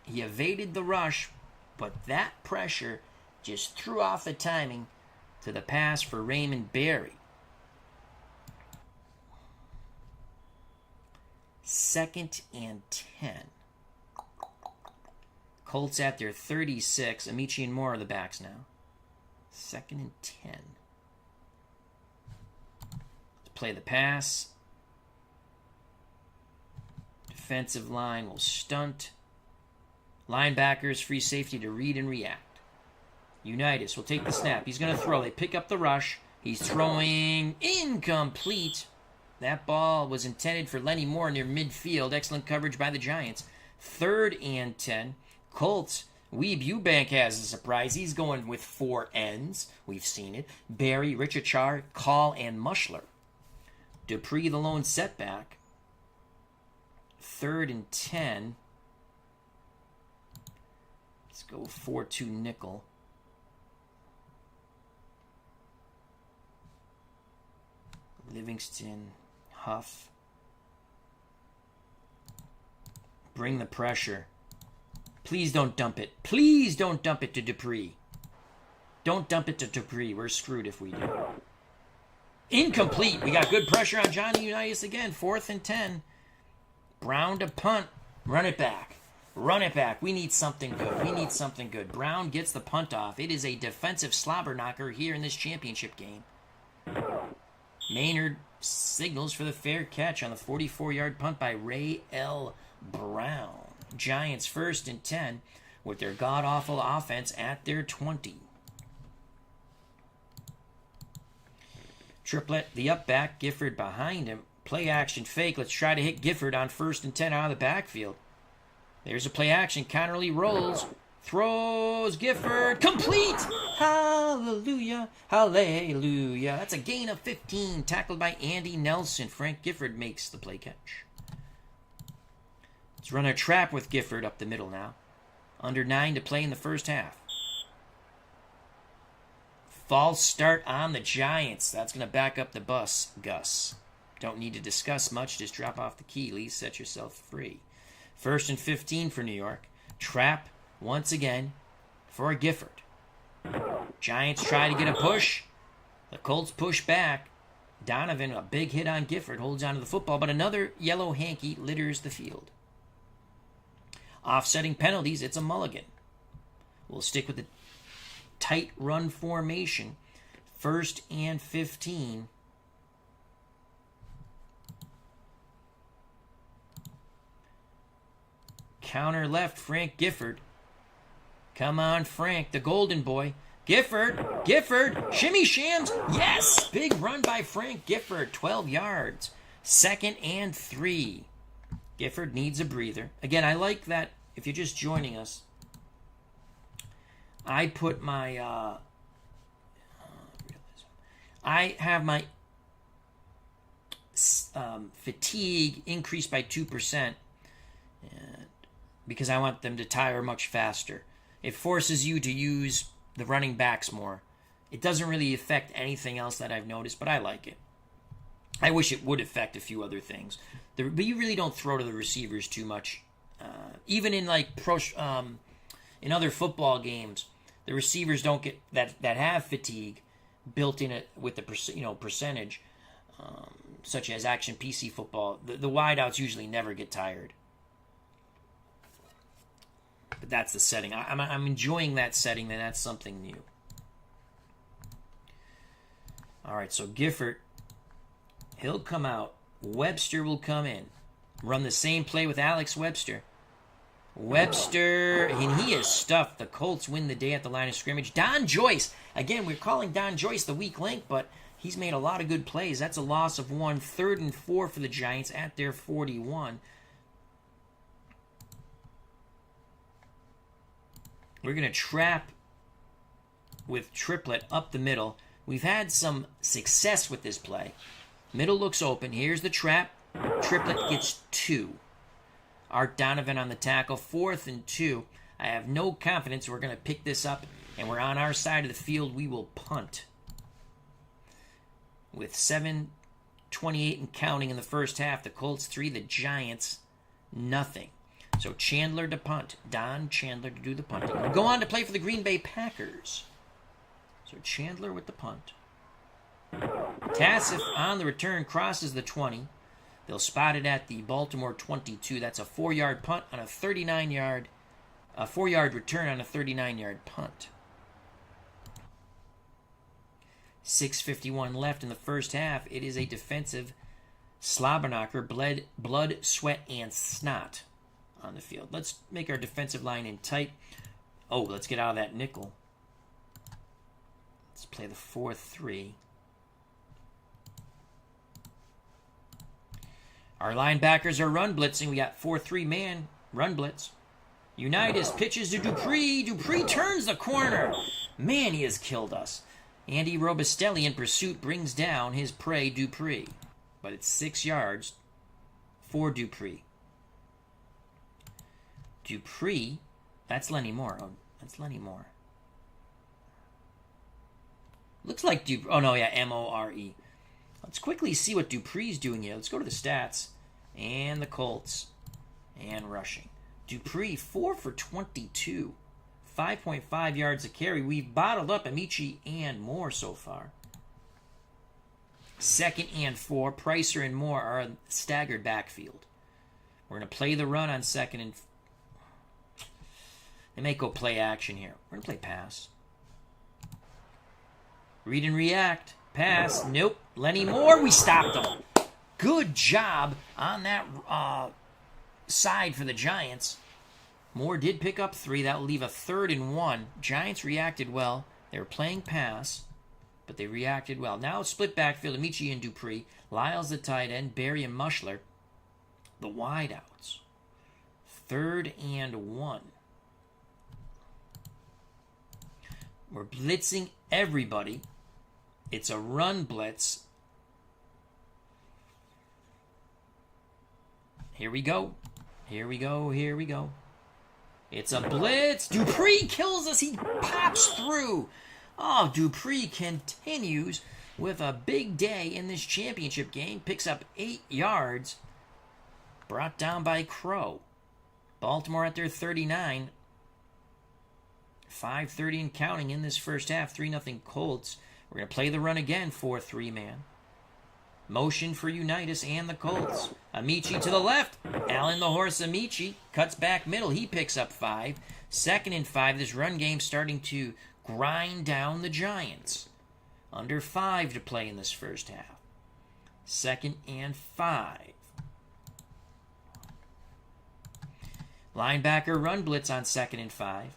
He evaded the rush, but that pressure just threw off the timing to the pass for Raymond Berry. 2nd and 10. Colts at their 36. Amici and Moore are the backs now. 2nd and 10. Let's play the pass. Defensive line will stunt. Linebackers, free safety to read and react. Unitas will take the snap. He's going to throw. They pick up the rush. He's throwing incomplete. That ball was intended for Lenny Moore near midfield. Excellent coverage by the Giants. 3rd and 10. Colts. Weeb Eubank has a surprise. He's going with 4 ends. We've seen it. Barry, Richard Char, Call, and Mushler. Dupree the lone setback. 3rd and 10. Let's go 4-2 nickel. Livingston, Huff. Bring the pressure. Please don't dump it. Please don't dump it to Dupree. Don't dump it to Dupree. We're screwed if we do. Incomplete. We got good pressure on Johnny Unitas again. 4th and 10. Brown to punt. Run it back. Run it back. We need something good. We need something good. Brown gets the punt off. It is a defensive slobber knocker here in this championship game. Maynard signals for the fair catch on the 44-yard punt by Ray L. Brown. Giants 1st and 10 with their god-awful offense at their 20. Triplet, the up back, Gifford behind him. Play action fake. Let's try to hit Gifford on 1st and 10 out of the backfield. There's a play action. Connerly rolls. Throws. Gifford. Complete. Hallelujah. Hallelujah. That's a gain of 15. Tackled by Andy Nelson. Frank Gifford makes the play catch. Let's run a trap with Gifford up the middle now. Under 9 to play in the first half. False start on the Giants. That's going to back up the bus, Gus. Don't need to discuss much. Just drop off the key. Lee, set yourself free. 1st and 15 for New York. Trap once again for Gifford. Giants try to get a push. The Colts push back. Donovan, a big hit on Gifford, holds onto the football, but another yellow hanky litters the field. Offsetting penalties, it's a mulligan. We'll stick with the tight run formation. 1st and 15. Counter left, Frank Gifford. Come on, Frank, the golden boy. Gifford, shimmy shams. Yes, big run by Frank Gifford, 12 yards. 2nd and 3. Gifford needs a breather. Again, I like that if you're just joining us. I put my, I have my fatigue increased by 2% because I want them to tire much faster. It forces you to use the running backs more. It doesn't really affect anything else that I've noticed, but I like it. I wish it would affect a few other things. But you really don't throw to the receivers too much. Even in like in other football games, the receivers don't get that have fatigue built in it with the percentage, such as action PC football. The wideouts usually never get tired. But that's the setting. I'm enjoying that setting, and that's something new. All right, so Gifford, he'll come out. Webster will come in. Run the same play with Alex Webster. Webster, and he is stuffed. The Colts win the day at the line of scrimmage. Don Joyce. Again, we're calling Don Joyce the weak link, but he's made a lot of good plays. That's a loss of 1. 3rd and 4 for the Giants at their 41. We're going to trap with triplet up the middle. We've had some success with this play. Middle looks open. Here's the trap. Triplet gets 2. Art Donovan on the tackle. 4th and 2. I have no confidence we're going to pick this up, and we're on our side of the field. We will punt. With 7:28 and counting in the first half, the Colts 3, the Giants nothing. So Chandler to punt. Don Chandler to do the punting. We'll go on to play for the Green Bay Packers. So Chandler with the punt. Tassif on the return crosses the 20. They'll spot it at the Baltimore 22. That's a 4-yard punt on a 39-yard, a 4-yard return on a 39-yard punt. 6:51 left in the first half. It is a defensive slobberknocker, blood, sweat, and snot on the field. Let's make our defensive line in tight. Oh, let's get out of that nickel. Let's play the 4-3. Our linebackers are run blitzing. We got 4-3 man run blitz. Unitas pitches to Dupree. Dupree turns the corner. Man, he has killed us. Andy Robustelli in pursuit brings down his prey, Dupree. But it's 6 yards for Dupree. Dupree, that's Lenny Moore. Oh, that's Lenny Moore. Looks like Dupree. Oh, no, yeah, M-O-R-E. Let's quickly see what Dupree's doing here. Let's go to the stats. And the Colts. And rushing. Dupree, 4 for 22. 5.5 yards a carry. We've bottled up Amici and Moore so far. 2nd and 4. Pricer and Moore are a staggered backfield. We're going to play the run on 2nd and... They may go play action here. We're going to play pass. Read and react. Pass. Nope. Lenny Moore. We stopped him. Good job on that side for the Giants. Moore did pick up 3. That will leave a 3rd and 1. Giants reacted well. They were playing pass, but they reacted well. Now split backfield. Amici and Dupree. Lyles the tight end. Barry and Mushler the wideouts. 3rd and 1. We're blitzing everybody. It's a run blitz. Here we go. Here we go. Here we go. It's a blitz. Dupree kills us. He pops through. Oh, Dupree continues with a big day in this championship game. Picks up 8 yards. Brought down by Crow. Baltimore at their 39. 5:30 and counting in this first half. 3-0 Colts. We're going to play the run again, 4-3 man. Motion for Unitas and the Colts. Amici to the left. Allen the horse Amici cuts back middle. He picks up 5. 2nd and 5. This run game starting to grind down the Giants. Under 5 to play in this first half. 2nd and 5. Linebacker run blitz on 2nd and 5.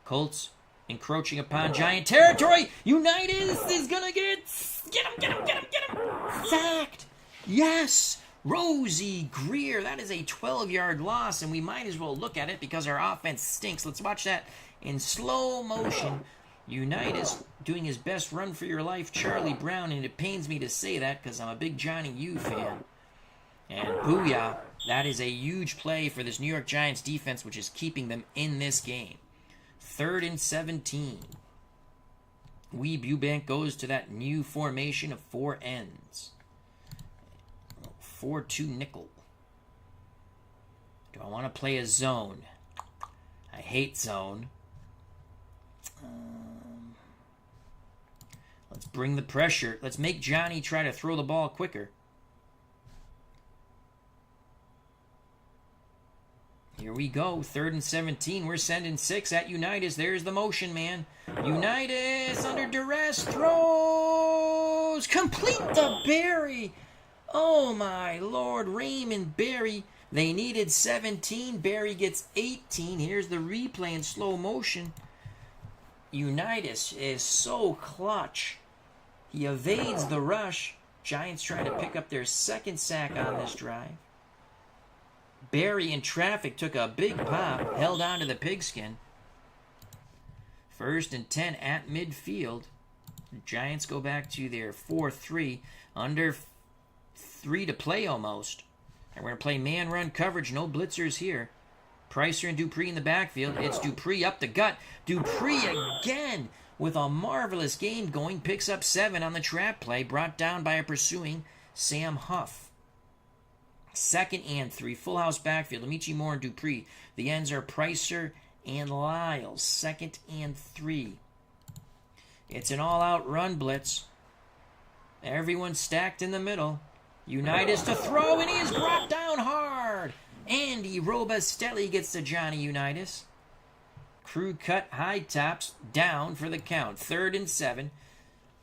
Colts encroaching upon Giant territory. Unitas is going to get him. Sacked. Yes. Rosie Greer. That is a 12-yard loss, and we might as well look at it because our offense stinks. Let's watch that in slow motion. Unitas doing his best run for your life, Charlie Brown, and it pains me to say that because I'm a big Johnny U fan. And booyah, that is a huge play for this New York Giants defense, which is keeping them in this game. 3rd and 17. Weeb Eubank goes to that new formation of 4 ends. 4-2 nickel. Do I want to play a zone? I hate zone. Let's bring the pressure. Let's make Johnny try to throw the ball quicker. Here we go. 3rd and 17. We're sending 6 at Unitas. There's the motion, man. Unitas under duress. Throws. Complete the Berry. Oh, my Lord. Raymond Berry. They needed 17. Berry gets 18. Here's the replay in slow motion. Unitas is so clutch. He evades the rush. Giants trying to pick up their 2nd sack on this drive. Berry in traffic took a big pop, held on to the pigskin. 1st and 10 at midfield. The Giants go back to their 4-3, under 3 to play almost. And we're going to play man run coverage, no blitzers here. Pricer and Dupree in the backfield. It's Dupree up the gut. Dupree again with a marvelous game going. Picks up 7 on the trap play, brought down by a pursuing Sam Huff. 2nd and 3, full house backfield. Amici, Moore, and Dupree. The ends are Pricer and Lyles. 2nd and 3. It's an all-out run blitz. Everyone's stacked in the middle. Unitas to throw, and he is brought down hard. Andy Robastelli gets to Johnny Unitas. Crew cut high tops down for the count. 3rd and 7.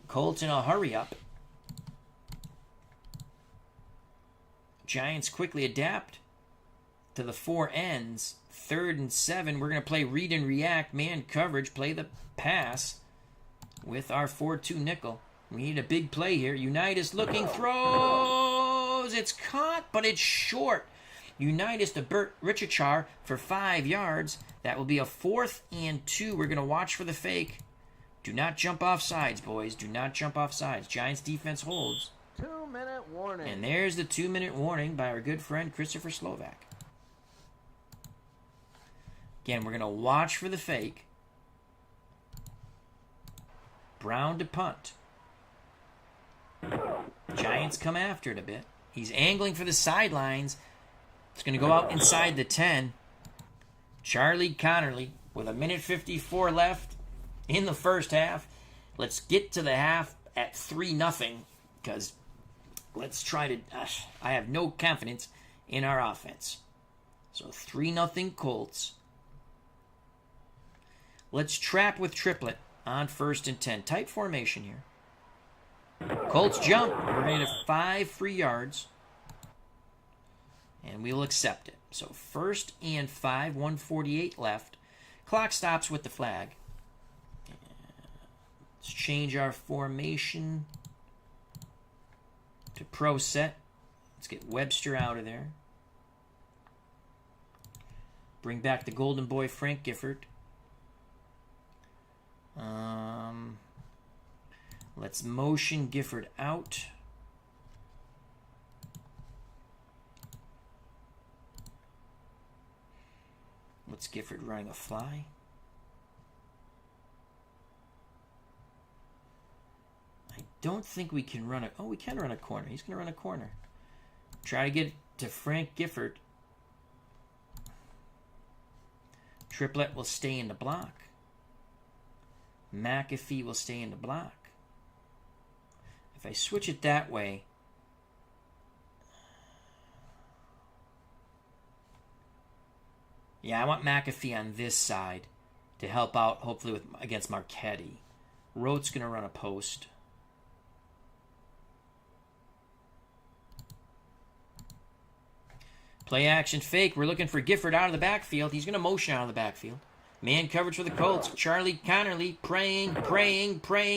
Colts in a hurry up. Giants quickly adapt to the 4 ends. 3rd and 7. We're going to play read and react, man coverage, play the pass with our 4-2 nickel. We need a big play here. Unitas looking, throws. It's caught, but it's short. Unitas to Bert Richachar for 5 yards. That will be a 4th and 2. We're going to watch for the fake. Do not jump off sides, boys. Do not jump off sides. Giants defense holds. 2-minute warning. And there's the 2-minute warning by our good friend Christopher Slovak. Again, we're going to watch for the fake. Brown to punt. Giants come after it a bit. He's angling for the sidelines. It's going to go out inside the 10. Charlie Connerly with 1:54 left in the first half. Let's get to the half at 3-0 because let's try to... I have no confidence in our offense. So 3-0 Colts. Let's trap with triplet on 1st and 10. Tight formation here. Colts jump. We're going to get 5 free yards. And we'll accept it. So 1st and 5, 1:48 left. Clock stops with the flag. Let's change our formation to pro set. Let's get Webster out of there. Bring back the golden boy Frank Gifford. Let's motion Gifford out. What's Gifford running a fly? I don't think we can run a... Oh, we can run a corner. He's going to run a corner. Try to get to Frank Gifford. Triplet will stay in the block. McAfee will stay in the block. If I switch it that way, yeah, I want McAfee on this side to help out, hopefully, against Marchetti. Rote's going to run a post. Play action fake. We're looking for Gifford out of the backfield. He's going to motion out of the backfield. Man coverage for the Colts. Charlie Connerly praying,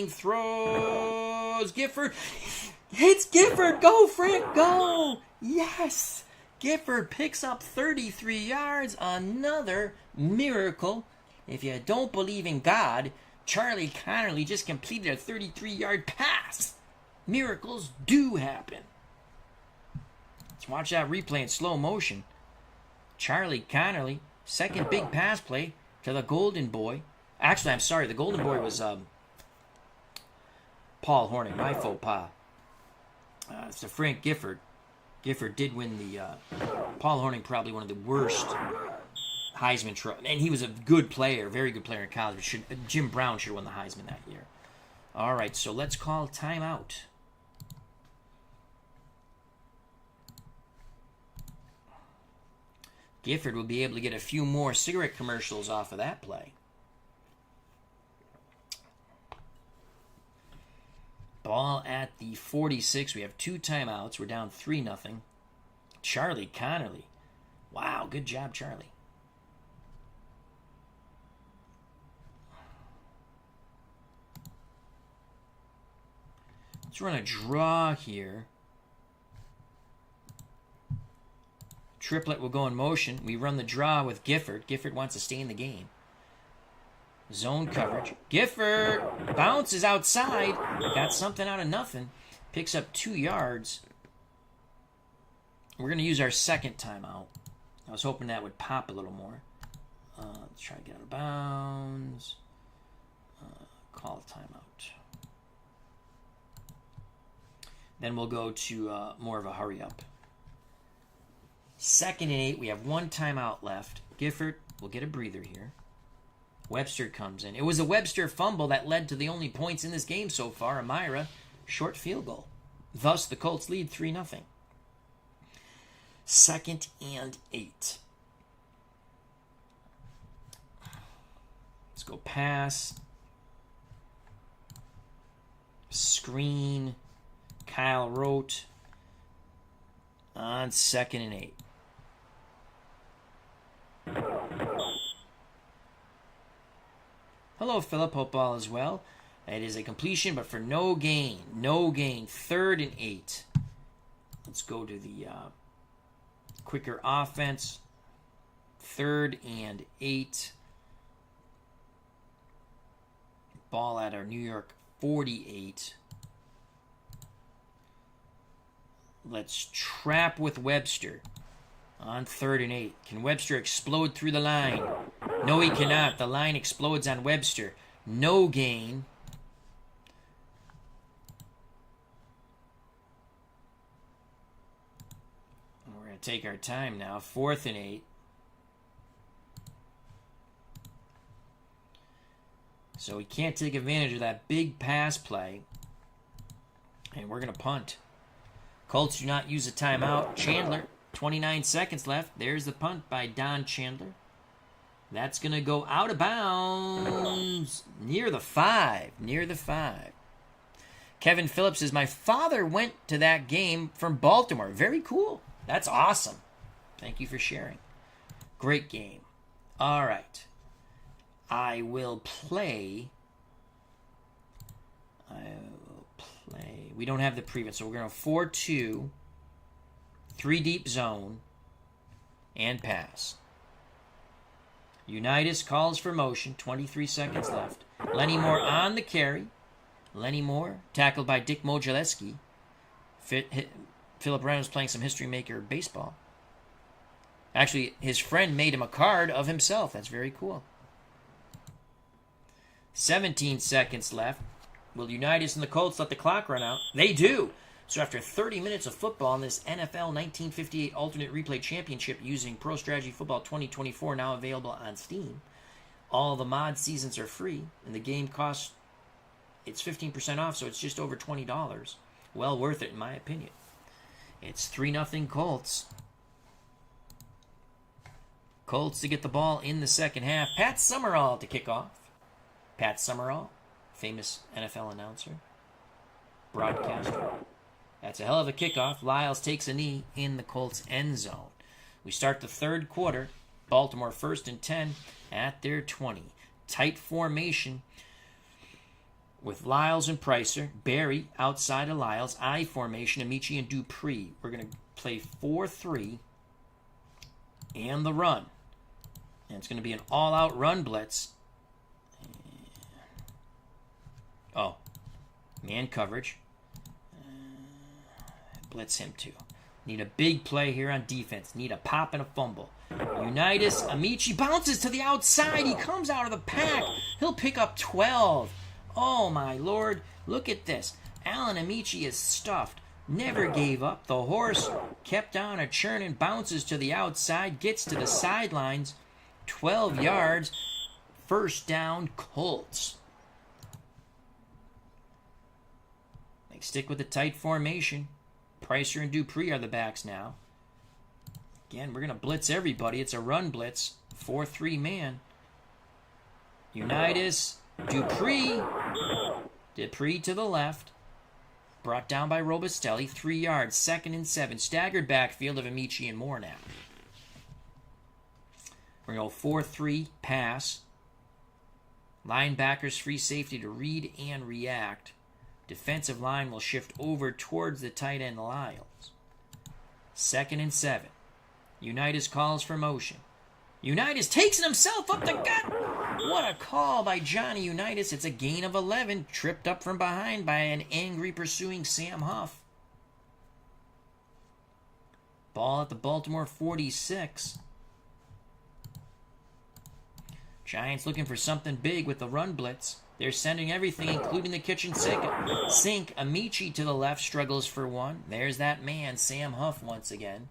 throws. Gifford. It's Gifford. Go, Frank, go. Yes. Gifford picks up 33 yards. Another miracle. If you don't believe in God, Charlie Connerly just completed a 33-yard pass. Miracles do happen. Let's watch that replay in slow motion. Charlie Connerly, second big pass play to the Golden Boy. Actually, I'm sorry, the Golden Boy was Paul Hornung, my faux pas. It's to Frank Gifford. Gifford did win the Paul Hornung, probably one of the worst Heisman trophy, and he was a good player, very good player in college. Jim Brown should have won the Heisman that year. All right, so let's call timeout. Gifford will be able to get a few more cigarette commercials off of that play. Ball at the 46. We have 2 timeouts. We're down 3-0. Charlie Connerly. Wow, good job, Charlie. Let's run a draw here. Triplet will go in motion. We run the draw with Gifford. Gifford wants to stay in the game. Zone coverage. Gifford bounces outside. Got something out of nothing. Picks up 2 yards. We're going to use our second timeout. I was hoping that would pop a little more. Let's try to get out of bounds. Call a timeout. Then we'll go to more of a hurry up. 2nd and 8. We have 1 timeout left. Gifford will get a breather here. Webster comes in. It was a Webster fumble that led to the only points in this game so far. Amira, short field goal. Thus, the Colts lead 3-0. 2nd and 8. Let's go pass. Screen. Kyle Rote on 2nd and 8. Hello, Philip. Hope all is well. It is a completion, but for no gain. No gain. 3rd and 8. Let's go to the quicker offense. 3rd and 8. Ball at our New York 48. Let's trap with Webster on 3rd and 8. Can Webster explode through the line? No, he cannot. The line explodes on Webster. No gain. We're going to take our time now. 4th and 8. So we can't take advantage of that big pass play. And we're going to punt. Colts do not use a timeout. Chandler, 29 seconds left. There's the punt by Don Chandler. That's going to go out of bounds near the 5. Near the 5. Kevin Phillips says, my father went to that game from Baltimore. Very cool. That's awesome. Thank you for sharing. Great game. All right. I will play. We don't have the prevent, so we're going to 4-2, 3 deep zone, and pass. Unitas calls for motion, 23 seconds left. Lenny Moore on the carry. Lenny Moore, tackled by Dick Mogileski. Philip Reynolds playing some History Maker baseball. Actually, his friend made him a card of himself. That's very cool. 17 seconds left. Will Unitas and the Colts let the clock run out? They do. So after 30 minutes of football in this NFL 1958 Alternate Replay Championship using Pro Strategy Football 2024, now available on Steam, all the mod seasons are free, and the game costs, it's 15% off, so it's just over $20. Well worth it, in my opinion. It's 3-0 Colts. Colts to get the ball in the second half. Pat Summerall to kick off. Pat Summerall, famous NFL announcer, broadcaster. That's a hell of a kickoff. Lyles takes a knee in the Colts end zone. We start the third quarter. Baltimore 1st and 10 at their 20. Tight formation with Lyles and Pricer. Barry outside of Lyles. I formation, Amici and Dupree. We're going to play 4-3 and the run. And it's going to be an all-out run blitz. Oh, man coverage. Blitz him too. Need a big play here on defense. Need a pop and a fumble. Unitas, Amici bounces to the outside. He comes out of the pack. He'll pick up 12. Oh my lord. Look at this. Alan Amici is stuffed. Never gave up. The horse kept on a churning. Bounces to the outside. Gets to the sidelines. 12 yards. First down, Colts. They stick with the tight formation. Pricer and Dupree are the backs now. Again, we're going to blitz everybody. It's a run blitz. 4-3 man. Unitas, Dupree. Dupree to the left. Brought down by Robustelli. 3 yards. 2nd and 7. Staggered backfield of Amici and Moore now. We're going to go 4-3 pass. Linebackers free safety to read and react. Defensive line will shift over towards the tight end Lyles. 2nd and 7. Unitas calls for motion. Unitas takes it himself up the gut. What a call by Johnny Unitas. It's a gain of 11. Tripped up from behind by an angry pursuing Sam Huff. Ball at the Baltimore 46. Giants looking for something big with the run blitz. They're sending everything, including the kitchen sink. Amici to the left struggles for one. There's that man, Sam Huff, once again.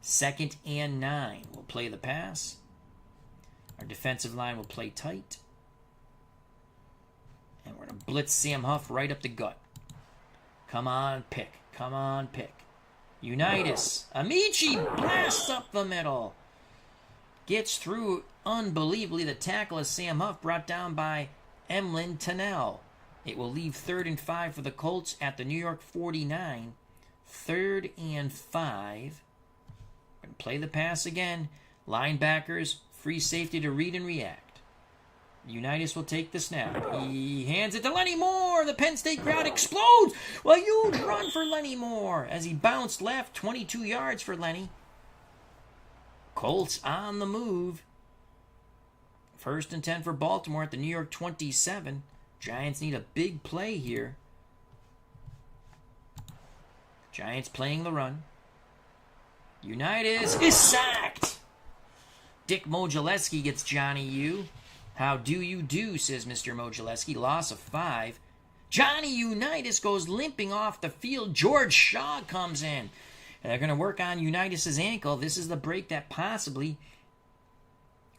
2nd and 9. We'll play the pass. Our defensive line will play tight. And we're going to blitz Sam Huff right up the gut. Come on, pick. Come on, pick. Unitas. Amici blasts up the middle. Gets through unbelievably. The tackle is Sam Huff, brought down by Emlyn Tennell. It will leave 3rd and 5 for the Colts at the New York 49. 3rd and 5. We're going to play the pass again. Linebackers, free safety to read and react. Unitas will take the snap. He hands it to Lenny Moore. The Penn State crowd explodes. Well, huge run for Lenny Moore as he bounced left. 22 yards for Lenny. Colts on the move. 1st and 10 for Baltimore at the New York 27. Giants need a big play here. Giants playing the run. Unitas is sacked. Dick Modzelewski gets Johnny U. How do you do, says Mr. Modzelewski. Loss of 5. Johnny Unitas goes limping off the field. George Shaw comes in. And they're going to work on Unitas' ankle. This is the break that possibly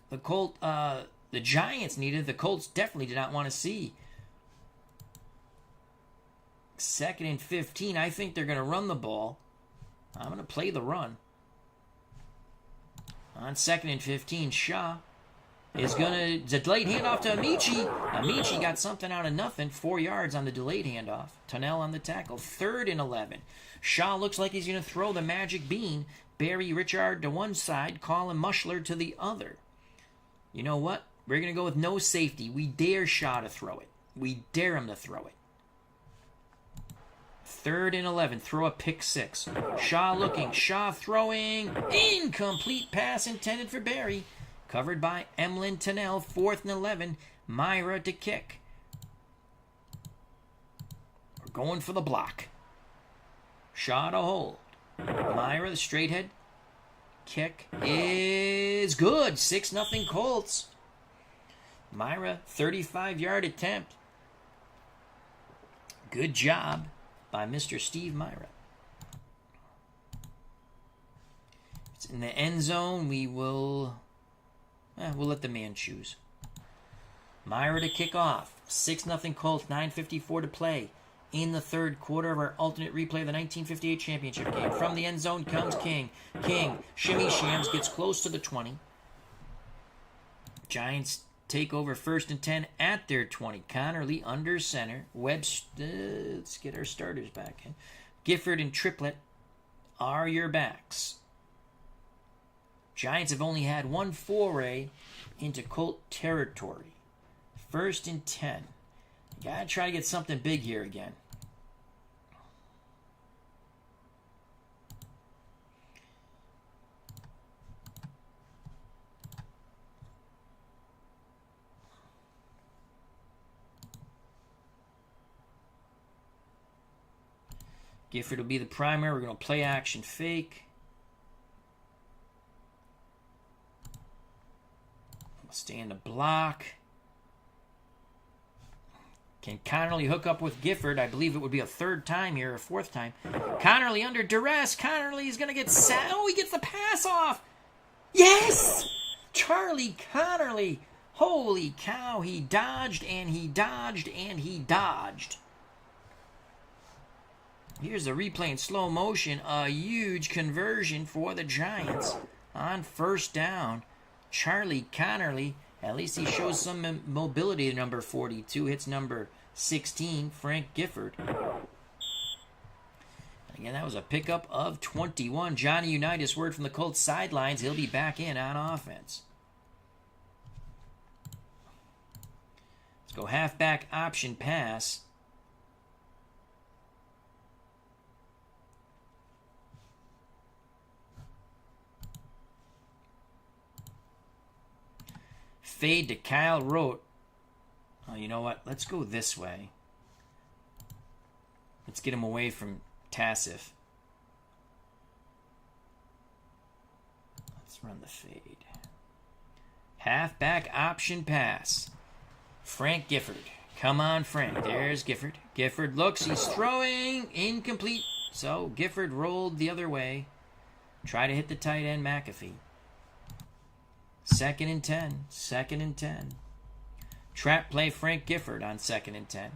the Giants needed. The Colts definitely did not want to see. 2nd and 15. I think they're going to run the ball. I'm going to play the run. On 2nd and 15, Shaw is going to delayed handoff to Amici. Amici got something out of nothing. 4 yards on the delayed handoff. Tennell on the tackle. 3rd and 11. Shaw looks like he's going to throw the magic bean. Barry Richard to one side. Colin Mushler to the other. You know what? We're going to go with no safety. We dare Shaw to throw it. We dare him to throw it. 3rd and 11. Throw a pick 6. Shaw looking. Shaw throwing. Incomplete pass intended for Barry. Covered by Emlyn Tennell. 4th and 11. Myra to kick. We're going for the block. Shaw to hold. Myra, the straight head. Kick is good. 6-0 Colts. Myra, 35-yard attempt. Good job. by Mr. Steve Myra. It's in the end zone. We'll let the man choose. Myra to kick off. 6-0 Colts, 9:54 to play. In the third quarter of our alternate replay of the 1958 championship game. From the end zone comes King. King, shimmy shams, gets close to the 20. Giants take over 1st and 10 at their 20. Connerly under center. Let's get our starters back in. Gifford and Triplett are your backs. Giants have only had one foray into Colt territory. 1st and 10. You gotta try to get something big here again. Gifford will be the primary. We're going to play action fake. We'll stay in the block. Can Connerly hook up with Gifford? I believe it would be a 3rd time here, a 4th time. Connerly under duress. Connerly is going to get set. Oh, he gets the pass off. Yes! Charlie Connerly. Holy cow. He dodged and he dodged and he dodged. Here's the replay in slow motion. A huge conversion for the Giants on 1st down. Charlie Connerly, at least he shows some mobility. Number 42 hits number 16, Frank Gifford. Again, that was a pickup of 21. Johnny Unitas, word from the Colts sidelines. He'll be back in on offense. Let's go halfback option pass. Fade to Kyle Rote. Oh, you know what? Let's go this way. Let's get him away from Tassif. Let's run the fade. Halfback option pass. Frank Gifford. Come on, Frank. There's Gifford. Gifford looks. He's throwing. Incomplete. So Gifford rolled the other way. Try to hit the tight end, McAfee. 2nd and 10. 2nd and 10. Trap play Frank Gifford on 2nd and 10.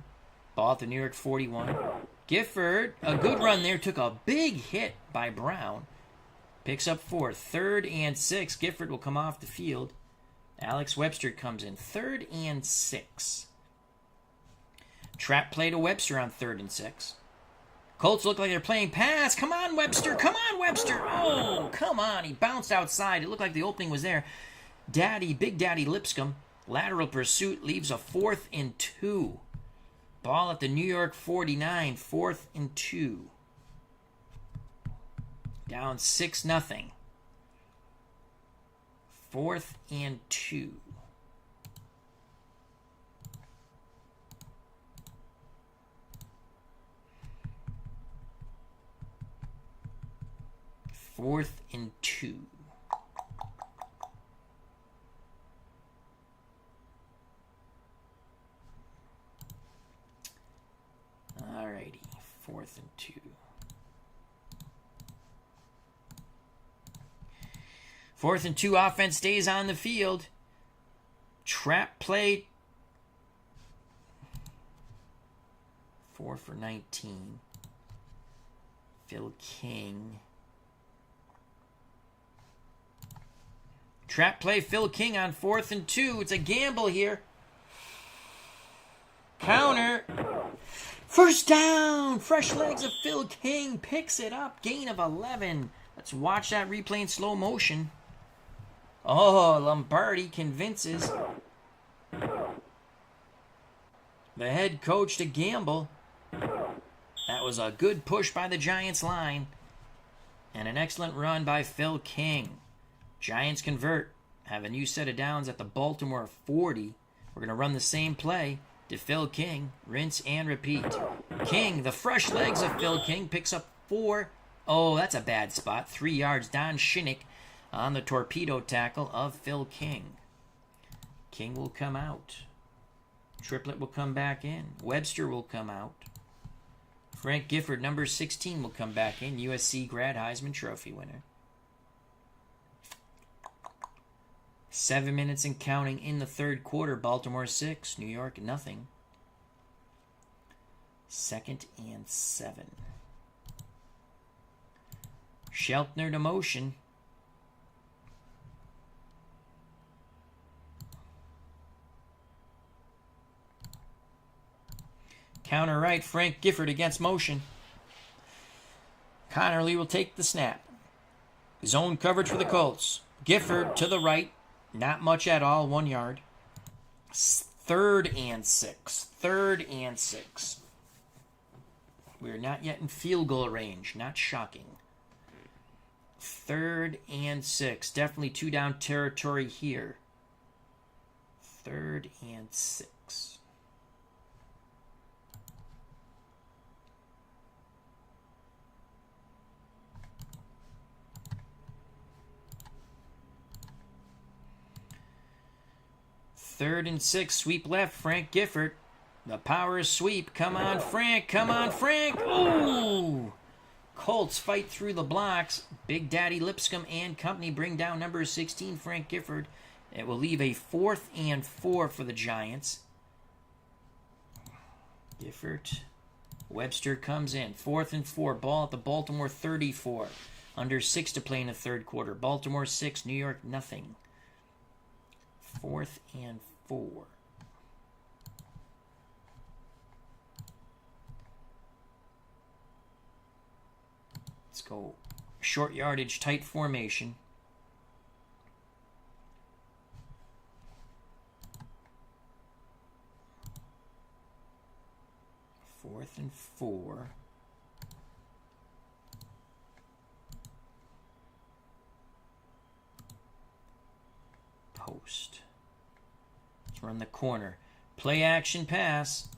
Ball at the New York 41. Gifford, a good run there. Took a big hit by Brown. Picks up 4. 3rd and 6. Gifford will come off the field. Alex Webster comes in. 3rd and 6. Trap play to Webster on 3rd and 6. Colts look like they're playing pass. Come on, Webster. Come on, Webster. Oh, come on. He bounced outside. It looked like the opening was there. Big Daddy Lipscomb. Lateral pursuit leaves a 4th and 2. Ball at the New York 49. 4th and 2. Down 6-0. 4th and 2. Fourth and 2. Alrighty, 4th and 2. 4th and 2, offense stays on the field. Trap play. 4 for 19. Phil King. Trap play, Phil King on 4th and 2. It's a gamble here. Counter. 1st down. Fresh legs of Phil King. Picks it up. Gain of 11. Let's watch that replay in slow motion. Oh, Lombardi convinces the head coach to gamble. That was a good push by the Giants line. And an excellent run by Phil King. Giants convert. Have a new set of downs at the Baltimore 40. We're going to run the same play to Phil King. Rinse and repeat. King, the fresh legs of Phil King, picks up 4. Oh, that's a bad spot. 3 yards. Don Shinnick on the torpedo tackle of Phil King. King will come out. Triplett will come back in. Webster will come out. Frank Gifford, number 16, will come back in. USC grad Heisman Trophy winner. 7 minutes and counting in the third quarter. Baltimore 6, New York nothing. 2nd and 7. Sheltner to motion. Counter right, Frank Gifford against motion. Connerly will take the snap. Zone coverage for the Colts. Gifford to the right. Not much at all, 1 yard. 3rd and 6. 3rd and 6. We're not yet in field goal range. Not shocking. 3rd and 6. Definitely 2 down territory here. 3rd and 6. Third and 6, sweep left, Frank Gifford. The power is sweep. Come on, Frank. Come on, Frank. Ooh! Colts fight through the blocks. Big Daddy Lipscomb and company bring down number 16, Frank Gifford. It will leave a 4th and 4 for the Giants. Gifford. Webster comes in. 4th and 4. Ball at the Baltimore 34. Under 6 to play in the third quarter. Baltimore 6, New York nothing. 4th and 4. Let's go short yardage, tight formation. Fourth and 4. Post. Let's run the corner. Play action pass.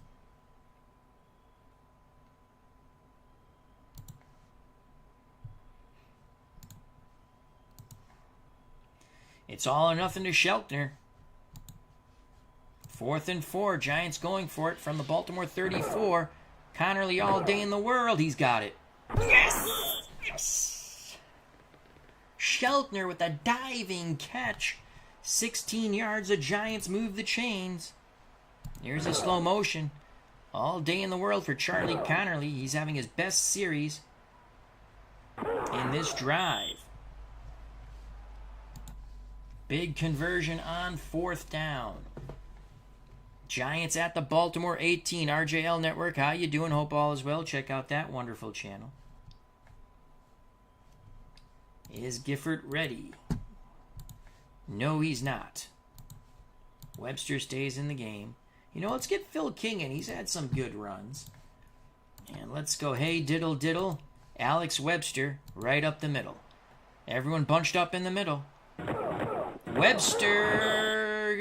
It's all or nothing to Sheltner. 4th and 4. Giants going for it from the Baltimore 34. Connerly all day in the world. He's got it. Yes! Yes! Sheltner with a diving catch. 16 yards. The Giants move the chains. Here's a slow motion. All day in the world for Charlie Connerly. He's having his best series in this drive. Big conversion on 4th down. Giants at the Baltimore 18. RJL Network, how you doing? Hope all is well. Check out that wonderful channel. Is Gifford ready? No, he's not. Webster stays in the game. You know, let's get Phil King in. He's had some good runs. And let's go, hey, diddle, diddle. Alex Webster right up the middle. Everyone bunched up in the middle. Webster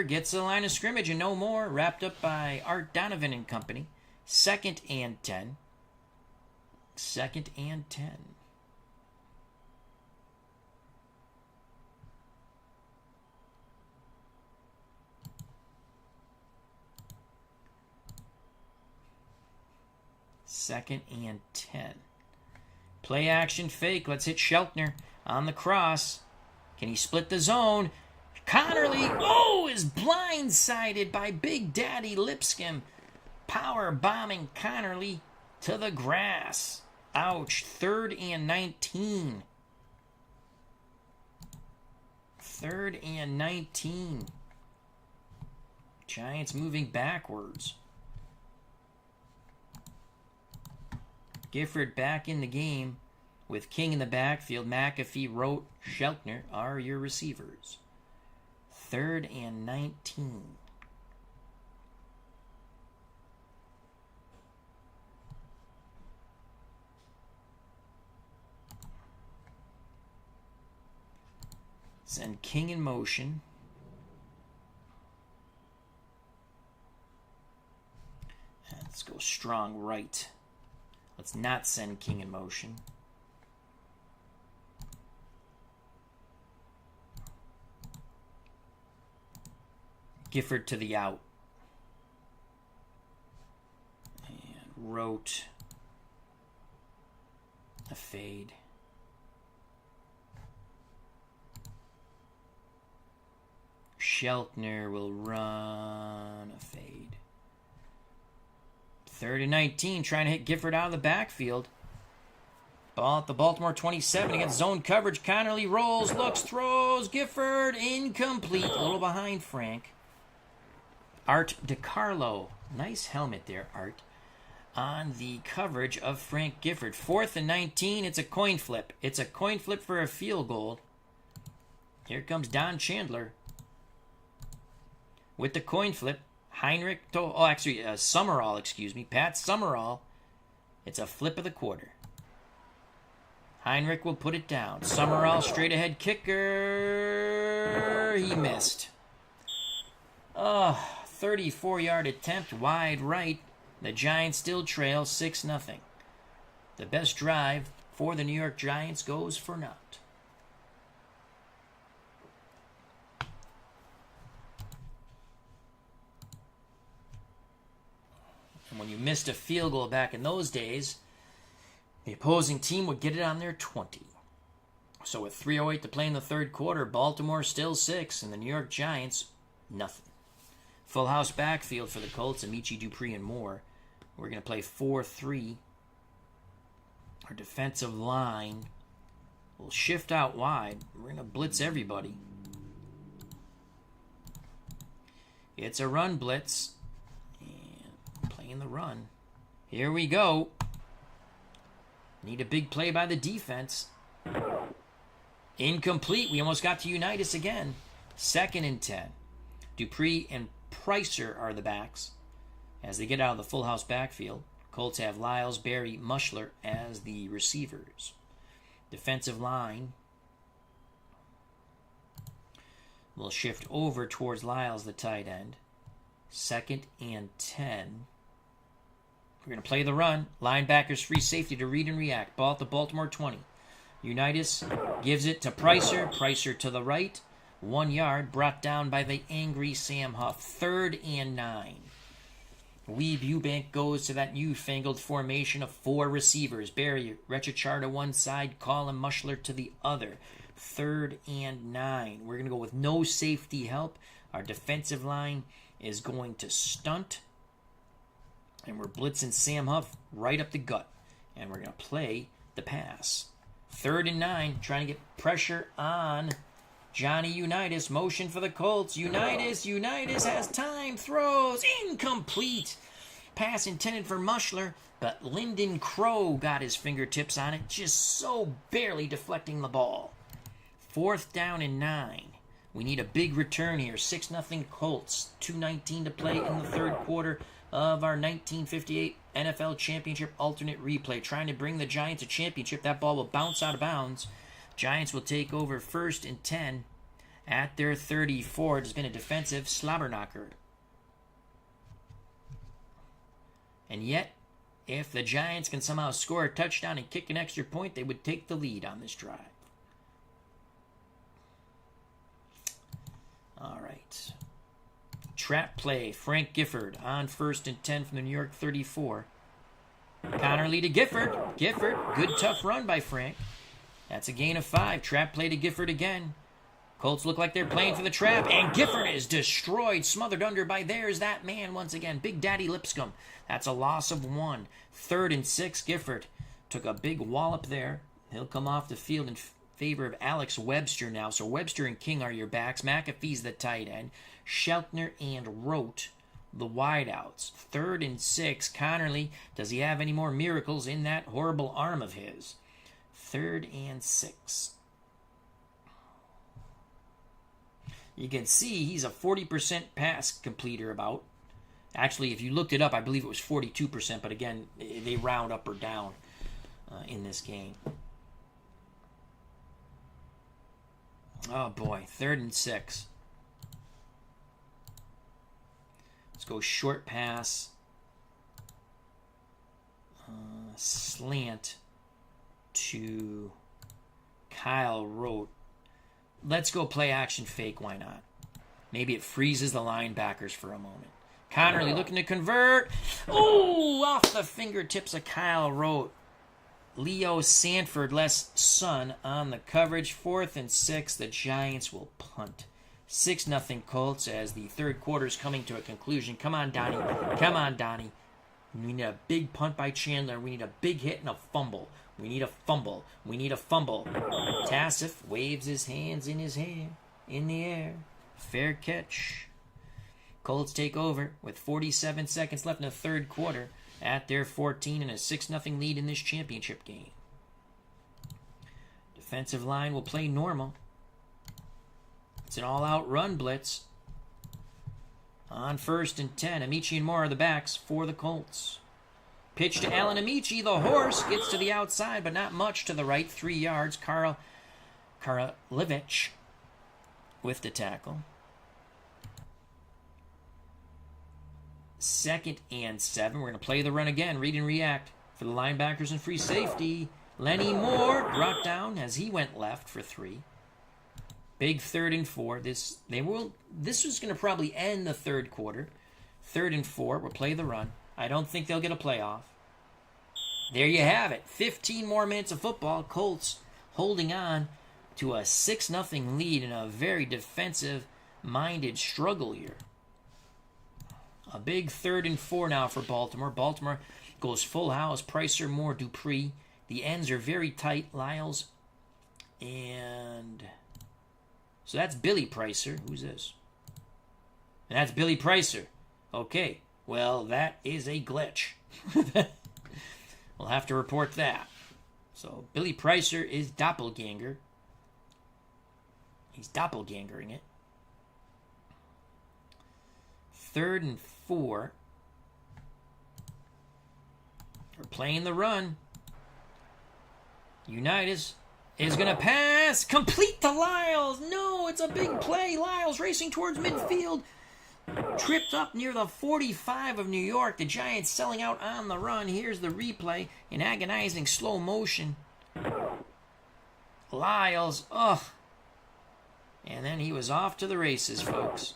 gets the line of scrimmage and no more. Wrapped up by Art Donovan and company. 2nd and 10. 2nd and 10. Second and 10. Play action fake. Let's hit Sheltner on the cross. Can he split the zone? Connerly, is blindsided by Big Daddy Lipscomb. Power bombing Connerly to the grass. Ouch. 3rd and 19. 3rd and 19. Giants moving backwards. Gifford back in the game with King in the backfield. McAfee, Rote, Sheltner are your receivers. 3rd and 19. Send King in motion. Let's go strong right. Let's not send King in motion. Gifford to the out. And Rote A fade. Sheltner will run a fade. 3rd and 19, trying to hit Gifford out of the backfield. Ball at the Baltimore 27 against zone coverage. Connerly rolls, looks, throws. Gifford, incomplete. A little behind Frank. Art DiCarlo. Nice helmet there, Art. On the coverage of Frank Gifford. 4th and 19, it's a coin flip. It's a coin flip for a field goal. Here comes Don Chandler with the coin flip. Summerall, excuse me. Pat Summerall. It's a flip of the quarter. Heinrich will put it down. Summerall, straight ahead kicker. He missed. 34-yard attempt, wide right. The Giants still trail 6-0. The best drive for the New York Giants goes for naught. And when you missed a field goal back in those days, the opposing team would get it on their 20. So with 3:08 to play in the third quarter, Baltimore still 6, and the New York Giants, nothing. Full house backfield for the Colts, Amici, Dupree, and Moore. We're going to play 4-3. Our defensive line will shift out wide. We're going to blitz everybody. It's a run blitz. And playing the run. Here we go. Need a big play by the defense. Incomplete. We almost got to Unitas again. 2nd and 10. Dupree and Pricer are the backs as they get out of the full house backfield. Colts have Lyles, Berry, Mushler as the receivers. Defensive line will shift over towards Lyles, the tight end. 2nd and 10. We're going to play the run. Linebackers free safety to read and react. Ball at the Baltimore 20. Unitas gives it to Pricer. Pricer to the right. 1 yard, brought down by the angry Sam Huff. 3rd and 9. Weeb Eubank goes to that newfangled formation of 4 receivers. Barry, Rechachar to one side, Colin Mushler to the other. 3rd and 9. We're going to go with no safety help. Our defensive line is going to stunt. And we're blitzing Sam Huff right up the gut. And we're going to play the pass. 3rd and 9, trying to get pressure on Johnny Unitas. Motion for the Colts. Unitas has time. Throws. Incomplete. Pass intended for Mushler, but Lyndon Crow got his fingertips on it, just so barely deflecting the ball. 4th down and 9. We need a big return here. 6-0 Colts. 2:19 to play in the third quarter of our 1958 NFL Championship alternate replay. Trying to bring the Giants a championship. That ball will bounce out of bounds. Giants will take over 1st and 10 at their 34. It has been a defensive slobber knocker. And yet, if the Giants can somehow score a touchdown and kick an extra point, they would take the lead on this drive. All right. Trap play. Frank Gifford on 1st and 10 from the New York 34. Connerly to Gifford. Gifford, good tough run by Frank. That's a gain of 5. Trap play to Gifford again. Colts look like they're playing for the trap, and Gifford is destroyed, smothered under by there's that man once again, Big Daddy Lipscomb. That's a loss of 1. 3rd and 6, Gifford took a big wallop there. He'll come off the field in favor of Alex Webster now. So Webster and King are your backs. McAfee's the tight end. Sheltner and Rote the wideouts. 3rd and 6, Connerly. Does he have any more miracles in that horrible arm of his? 3rd and 6. You can see he's a 40% pass completer about. Actually, if you looked it up, I believe it was 42%, but again, they round up or down in this game. Oh boy, 3rd and 6. Let's go short pass. Slant to Kyle Rote. Let's go play action fake, why not? Maybe it freezes the linebackers for a moment. Connerly looking to convert. Oh, off the fingertips of Kyle Rote. Leo Sanford, less Sun on the coverage. 4th and 6. The Giants will punt. 6-0 Colts as the third quarter is coming to a conclusion. Come on, Donnie. Come on, Donnie. We need a big punt by Chandler. We need a big hit and a fumble. We need a fumble. We need a fumble. Tassif waves his hands in the air. Fair catch. Colts take over with 47 seconds left in the third quarter at their 14 and a 6-0 lead in this championship game. Defensive line will play normal. It's an all-out run blitz. On 1st and 10, Amici and Moore are the backs for the Colts. Pitch to Alan Amici. The horse gets to the outside, but not much to the right. 3 yards. Karalevich with the tackle. 2nd and 7. We're going to play the run again. Read and react for the linebackers and free safety. Lenny Moore brought down as he went left for 3. Big 3rd and 4. This was going to probably end the third quarter. 3rd and 4. We'll play the run. I don't think they'll get a playoff. There you have it. 15 more minutes of football. Colts holding on to a 6-0 lead in a very defensive-minded struggle here. A big 3rd and 4 now for Baltimore. Baltimore goes full house. Pricer, Moore, Dupree. The ends are very tight. Lyles and... So that's Billy Pricer. Who's this? And that's Billy Pricer. Okay. Well, that is a glitch. We'll have to report that. So Billy Pricer is doppelganger. He's doppelgangering it. 3rd and 4. We're playing the run. Unitas is going to pass. Complete to Lyles. No, it's a big play. Lyles racing towards midfield. Tripped up near the 45 of New York. The Giants selling out on the run. Here's the replay in agonizing slow motion. Lyles. Ugh. And then he was off to the races, folks.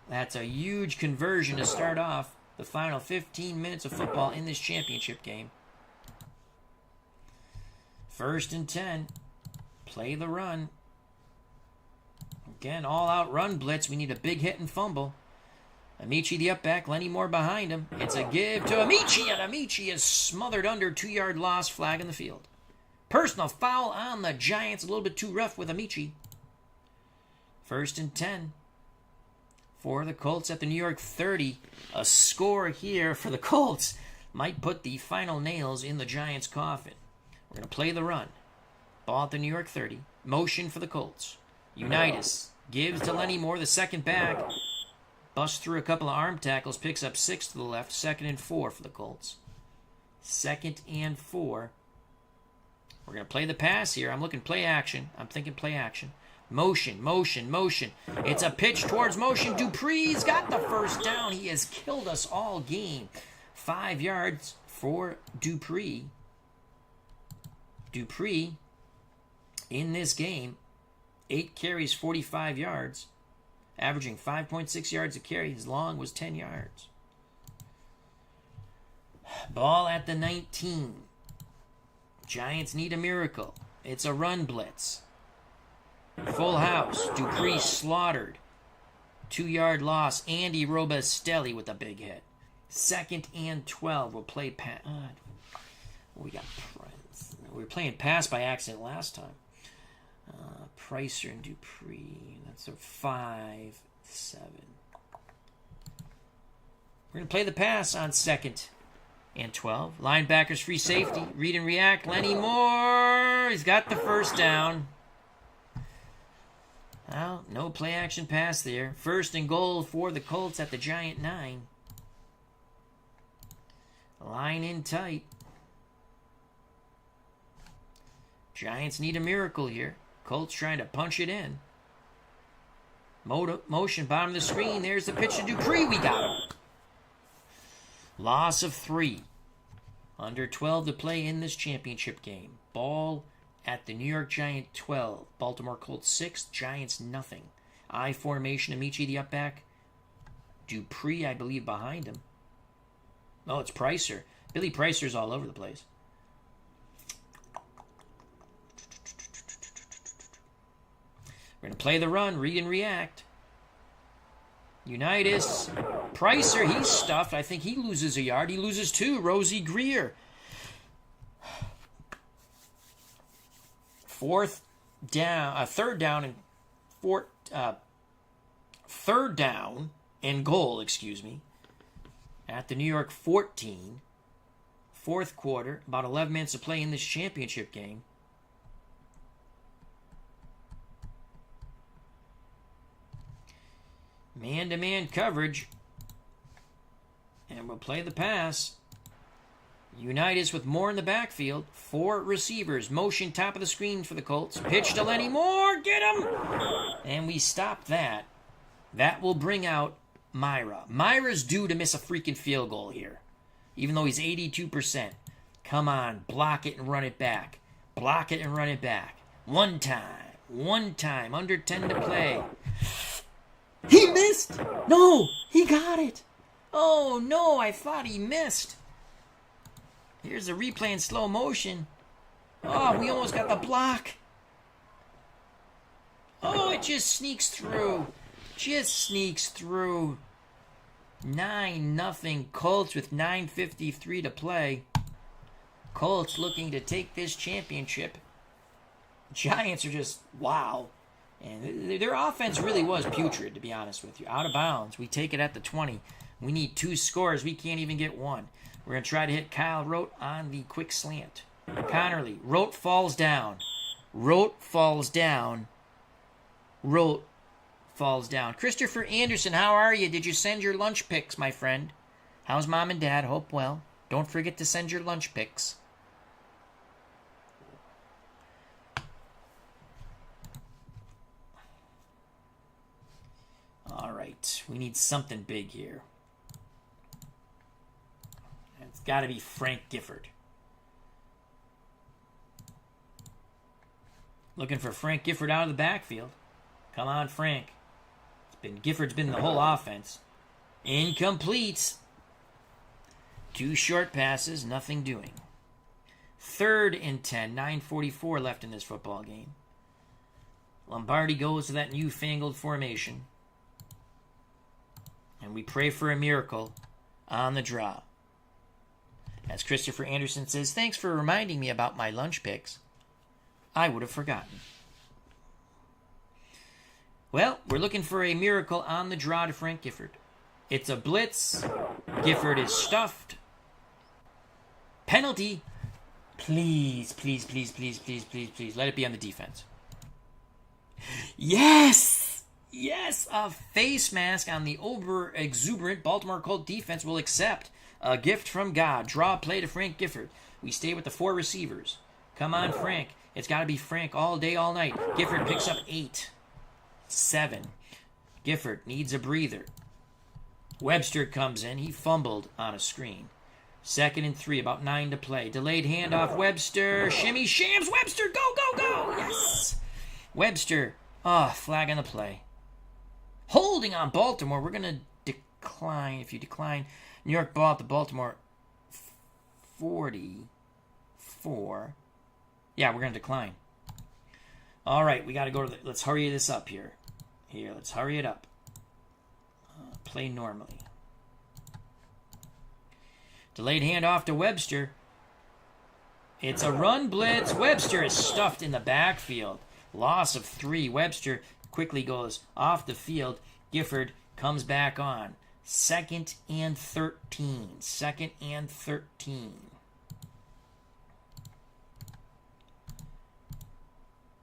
That's a huge conversion to start off the final 15 minutes of football in this championship game. 1st and 10. Play the run. Again, all-out run blitz. We need a big hit and fumble. Amici the up back. Lenny Moore behind him. It's a give to Amici, and Amici is smothered under. 2-yard loss. Flag in the field. Personal foul on the Giants. A little bit too rough with Amici. 1st and 10. For the Colts at the New York 30. A score here for the Colts might put the final nails in the Giants' coffin. We're going to play the run. Ball at the New York 30. Motion for the Colts. Unitas gives to Lenny Moore, the second back. Busts through a couple of arm tackles. Picks up 6 to the left. 2nd and 4 for the Colts. 2nd and 4. We're going to play the pass here. I'm looking play action. I'm thinking play action. Motion, motion, motion. It's a pitch towards motion. Dupree's got the first down. He has killed us all game. 5 yards for Dupree. Dupree, in this game, 8 carries, 45 yards, averaging 5.6 yards a carry. His long was 10 yards. Ball at the 19. Giants need a miracle. It's a run blitz. Full house. Dupree slaughtered. 2-yard loss. Andy Robustelli with a big hit. 2nd and 12. We'll play pass. We were playing pass by accident last time. Pricer and Dupree. That's a 5-7. We're going to play the pass on 2nd and 12. Linebackers, free safety. Read and react. Lenny Moore. He's got the first down. Well, no play action pass there. 1st and goal for the Colts at the Giant 9. Line in tight. Giants need a miracle here. Colts trying to punch it in. Motion, bottom of the screen. There's the pitch to Dupree. We got him. Loss of 3. Under 12 to play in this championship game. Ball at the New York Giant 12. Baltimore Colts 6. Giants nothing. I formation. Amici the up back. Dupree, I believe, behind him. Oh, it's Pricer. Billy Pricer's all over the place. We're going to play the run, read and react. Unitas. Pricer, he's stuffed. I think he loses a yard. He loses 2. Rosie Greer. Third down and goal, at the New York 14. Fourth quarter, about 11 minutes to play in this championship game. Man-to-man coverage. And we'll play the pass. Unitas with Moore in the backfield. 4 receivers. Motion top of the screen for the Colts. Pitch to Lenny Moore. Get him! And we stop that. That will bring out Myra. Myra's due to miss a freaking field goal here. Even though he's 82%. Come on. Block it and run it back. Block it and run it back. One time. Under 10 to play. He missed! No! He got it! Oh, no, I thought he missed. Here's a replay in slow motion. Oh, we almost got the block. Oh, it just sneaks through. 9-0 Colts with 9:53 to play. Colts looking to take this championship. Giants are just, wow. And their offense really was putrid, to be honest with you. Out of bounds. We take it at the 20. We need 2 scores. We can't even get 1. We're going to try to hit Kyle Rote on the quick slant. Connerly. Rote falls down. Christopher Anderson, how are you? Did you send your lunch pics, my friend? How's mom and dad? Hope well. Don't forget to send your lunch pics. All right. We need something big here. It's got to be Frank Gifford. Looking for Frank Gifford out of the backfield. Come on, Frank. Gifford's been the whole offense. Incomplete. 2 short passes, nothing doing. 3rd and 10, 9:44 left in this football game. Lombardi goes to that newfangled formation. And we pray for a miracle on the draw. As Christopher Anderson says, thanks for reminding me about my lunch picks. I would have forgotten. Well, we're looking for a miracle on the draw to Frank Gifford. It's a blitz. Gifford is stuffed. Penalty. Please. Let it be on the defense. Yes! Yes! A face mask on the over-exuberant Baltimore Colt defense will accept. A gift from God. Draw play to Frank Gifford. We stay with the 4 receivers. Come on, Frank. It's got to be Frank all day, all night. Gifford picks up 8. 7. Gifford needs a breather. Webster comes in. He fumbled on a screen. 2nd and 3, about 9 to play. Delayed handoff. Webster. Shimmy shams. Webster. Go. Yes. Webster. Flag on the play. Holding on Baltimore. We're going to decline. If you decline, New York ball at the Baltimore 44. Yeah, we're going to decline. All right, we got to go to let's hurry this up here. Let's hurry it up. Play normally. Delayed handoff to Webster. It's a run blitz. Webster is stuffed in the backfield. Loss of 3. Webster quickly goes off the field. Gifford comes back on. 2nd and 13. 2nd and 13.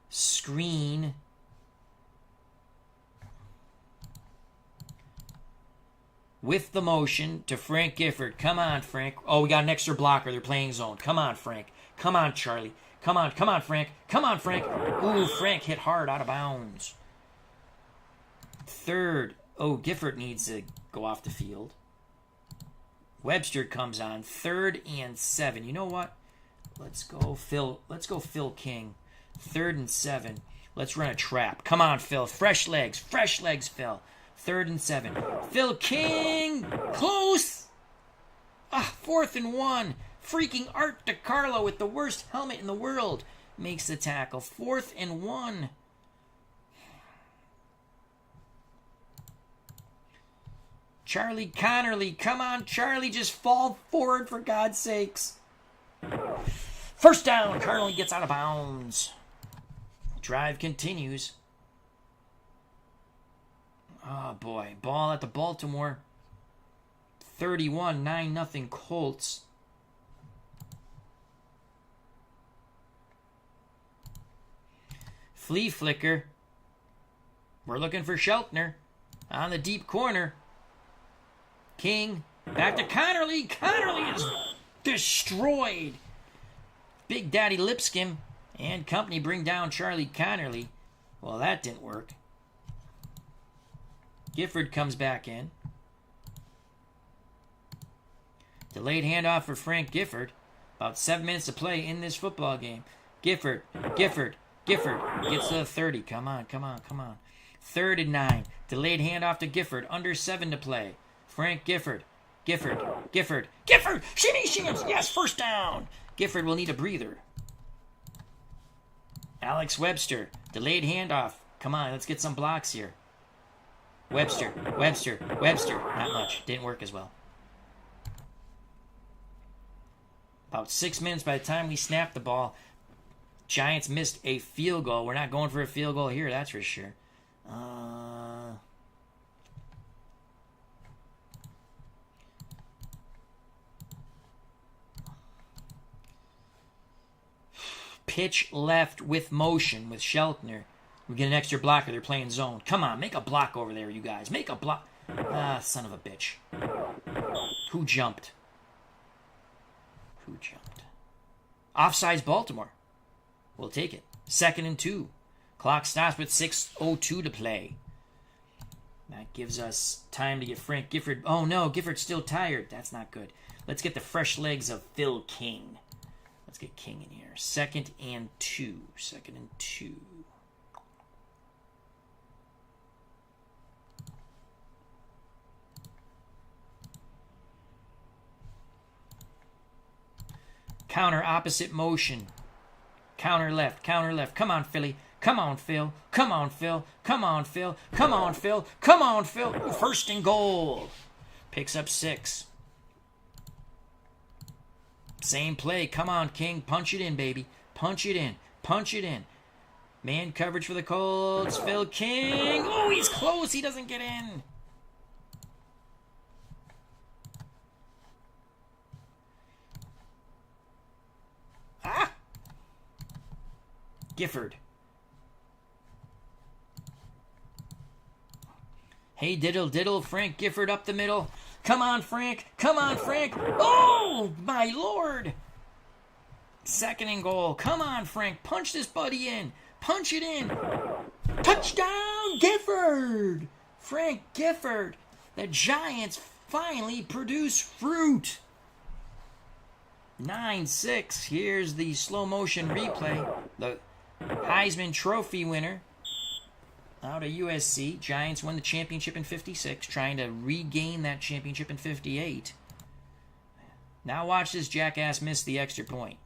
Screen. With the motion to Frank Gifford. Come on, Frank. Oh, we got an extra blocker. They're playing zone. Come on, Frank. Come on, Charlie. Come on, Frank. Come on, Frank. Ooh, Frank hit hard out of bounds. 3rd. Oh, Gifford needs to go off the field. Webster comes on. 3rd and 7. You know what? Let's go Phil King. 3rd and 7. Let's run a trap. Come on, Phil. Fresh legs, Phil. 3rd and 7. Phil King. Close. 4th and 1. Freaking Art DiCarlo with the worst helmet in the world makes the tackle. 4th and 1. Charlie Connerly. Come on, Charlie. Just fall forward for God's sakes. First down. Connerly gets out of bounds. Drive continues. Oh, boy. Ball at the Baltimore. 31, 9-0 Colts. Flea flicker. We're looking for Sheltner on the deep corner. King. Back to Connerly. Connerly is destroyed. Big Daddy Lipscomb and company bring down Charlie Connerly. Well, that didn't work. Gifford comes back in. Delayed handoff for Frank Gifford. About 7 minutes to play in this football game. Gifford gets to the 30. Come on. 3rd and 9. Delayed handoff to Gifford. Under 7 to play. Frank Gifford. Gifford. Shimmy. Yes, first down. Gifford will need a breather. Alex Webster. Delayed handoff. Come on, let's get some blocks here. Webster. Not much. Didn't work as well. About 6 minutes by the time we snapped the ball. Giants missed a field goal. We're not going for a field goal here, that's for sure. Pitch left with motion with Sheltner. We get an extra blocker. They're playing zone. Come on, make a block over there, you guys. Make a block. Son of a bitch. Who jumped? Offsides Baltimore. We'll take it. 2nd and 2. Clock stops with 6:02 to play. That gives us time to get Frank Gifford. Oh no, Gifford's still tired. That's not good. Let's get the fresh legs of Phil King. Let's get King in here. 2nd and 2. Counter opposite motion. Counter left. Come on, Philly. Come on, Phil. 1st and goal. Picks up 6. Same play. Come on, King. Punch it in, baby. Punch it in. Man coverage for the Colts. Phil King. Oh, he's close. He doesn't get in. Gifford. Hey, diddle. Frank Gifford up the middle. Come on, Frank. Oh, my Lord. 2nd and goal. Come on, Frank. Punch this buddy in. Punch it in. Touchdown, Gifford. Frank Gifford. The Giants finally produce fruit. 9-6. Here's the slow motion replay. The Heisman Trophy winner out of USC. Giants won the championship in 56, trying to regain that championship in 58. Now watch this jackass miss the extra point.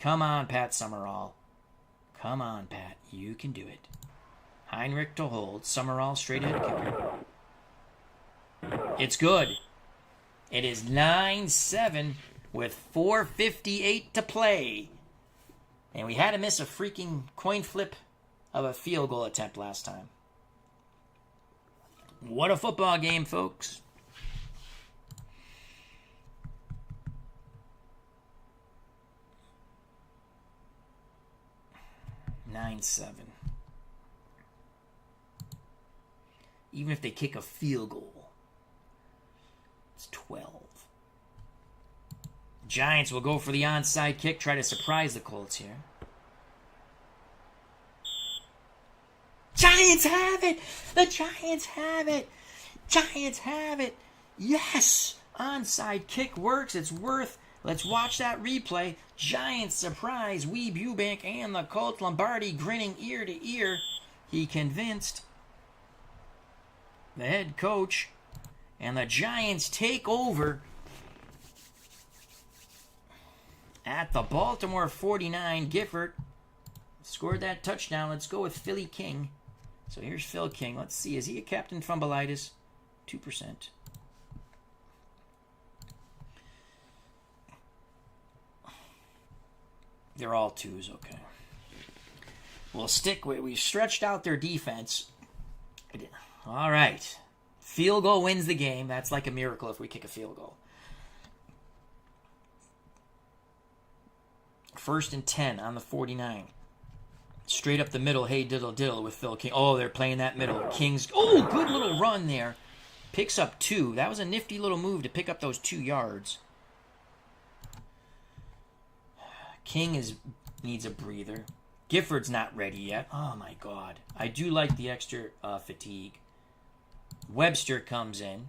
Come on, Pat Summerall. Come on, Pat. You can do it. Heinrich to hold. Summerall straight ahead kicker. It's good. It is 9-7 with 4:58 to play. And we had to miss a freaking coin flip of a field goal attempt last time. What a football game, folks. Even if they kick a field goal, it's 12. Giants will go for the onside kick, try to surprise the Colts here. Giants have it! The Giants have it! Yes! Onside kick works. It's worth. Let's watch that replay. Giants surprise Weeb Eubank and the Colts. Lombardi grinning ear to ear. He convinced the head coach. And the Giants take over at the Baltimore 49. Gifford scored that touchdown. Let's go with Philly King. So here's Phil King. Let's see. Is he a Captain Fumbleitis? 2%. They're all 2s, okay. We'll stick with, we stretched out their defense. All right. Field goal wins the game. That's like a miracle if we kick a field goal. 1st and 10 on the 49. Straight up the middle, hey diddle diddle with Phil King. Oh, they're playing that middle. King's, oh, good little run there. Picks up 2. That was a nifty little move to pick up those 2 yards. King needs a breather. Gifford's not ready yet. Oh, my God. I do like the extra fatigue. Webster comes in.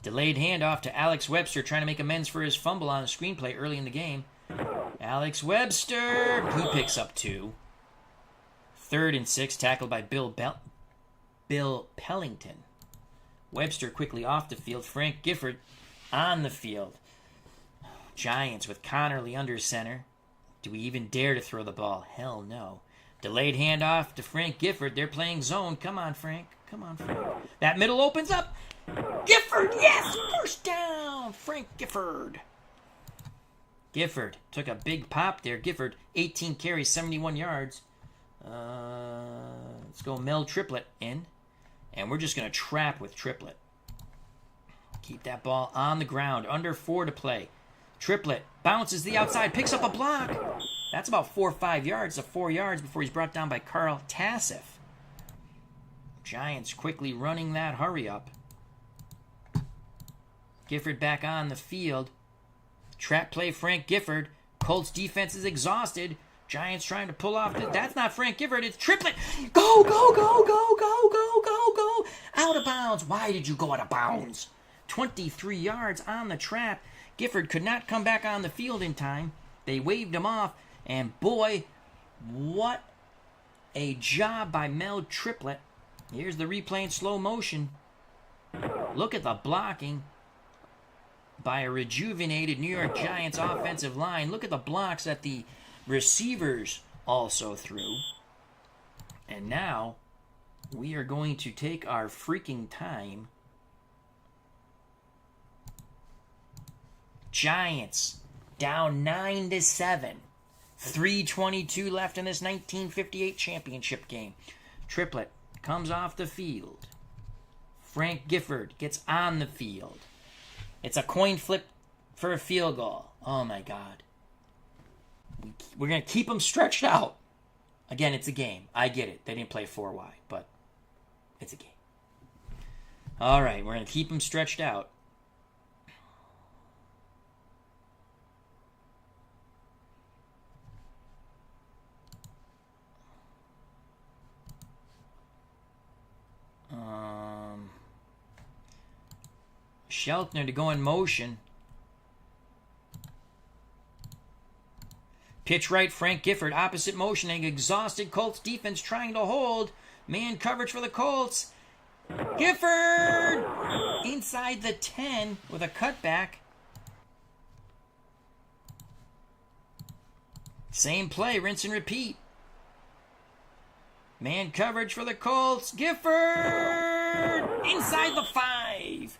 Delayed handoff to Alex Webster, trying to make amends for his fumble on the screenplay early in the game. Alex Webster, he picks up 2. 3rd and 6, tackled by Bill Pellington. Webster quickly off the field. Frank Gifford on the field. Giants with Connerly under center. Do we even dare to throw the ball? Hell no. Delayed handoff to Frank Gifford. They're playing zone. Come on, Frank. Come on, Frank. That middle opens up. Gifford, yes! First down. Frank Gifford. Gifford took a big pop there. Gifford, 18 carries, 71 yards. Let's go Mel Triplett in. And we're just going to trap with Triplett. Keep that ball on the ground. Under 4 to play. Triplett bounces the outside, picks up a block. That's about 4 or 5 yards to 4 yards before he's brought down by Carl Tassif. Giants quickly running that hurry up. Gifford back on the field. Trap play Frank Gifford. Colts defense is exhausted. Giants trying to pull off. That's not Frank Gifford. It's Triplett. Go, go, go, go, go, go, go, go. Out of bounds. Why did you go out of bounds? 23 yards on the trap. Gifford could not come back on the field in time. They waved him off. And boy, what a job by Mel Triplett. Here's the replay in slow motion. Look at the blocking by a rejuvenated New York Giants offensive line. Look at the blocks that the receivers also threw. And now we are going to take our freaking time. Giants down 9-7. 3:22 left in this 1958 championship game. Triplett comes off the field. Frank Gifford gets on the field. It's a coin flip for a field goal. Oh my God. We're going to keep them stretched out. Again, it's a game. I get it. They didn't play 4 wide, but it's a game. All right, we're going to keep them stretched out. Sheltner to go in motion. Pitch right, Frank Gifford, opposite motioning, exhausted Colts defense trying to hold. Man coverage for the Colts. Gifford! Inside the 10 with a cutback. Same play, rinse and repeat. Man coverage for the Colts. Gifford! Inside the 5.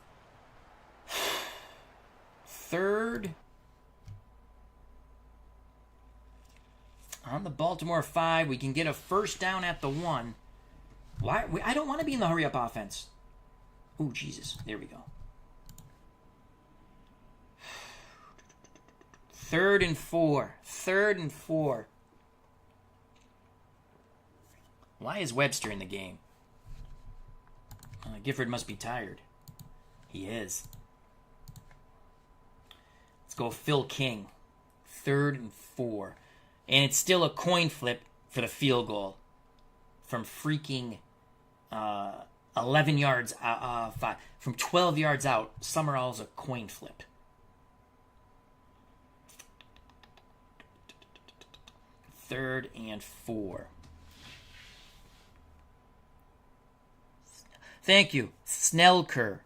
3rd. On the Baltimore 5, we can get a first down at the 1. Why? I don't want to be in the hurry-up offense. Oh, Jesus. There we go. 3rd and 4. 3rd and 4. Why is Webster in the game? Gifford must be tired. He is. Let's go Phil King. 3rd and 4. And it's still a coin flip for the field goal from freaking 11 yards, from 12 yards out. Summerall's a coin flip. Third and 4. Thank you, Snellker.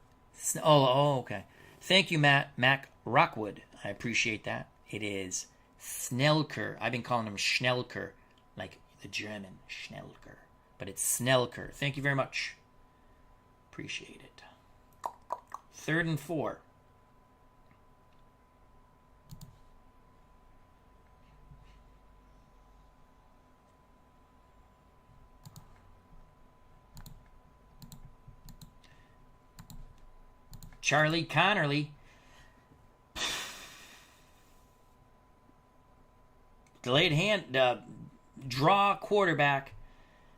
Okay. Thank you, Mac Rockwood. I appreciate that. It is Snellker. I've been calling him Schnellker, like the German Schnellker. But it's Snellker. Thank you very much. Appreciate it. 3rd and 4. Charlie Connerly. Delayed hand, draw quarterback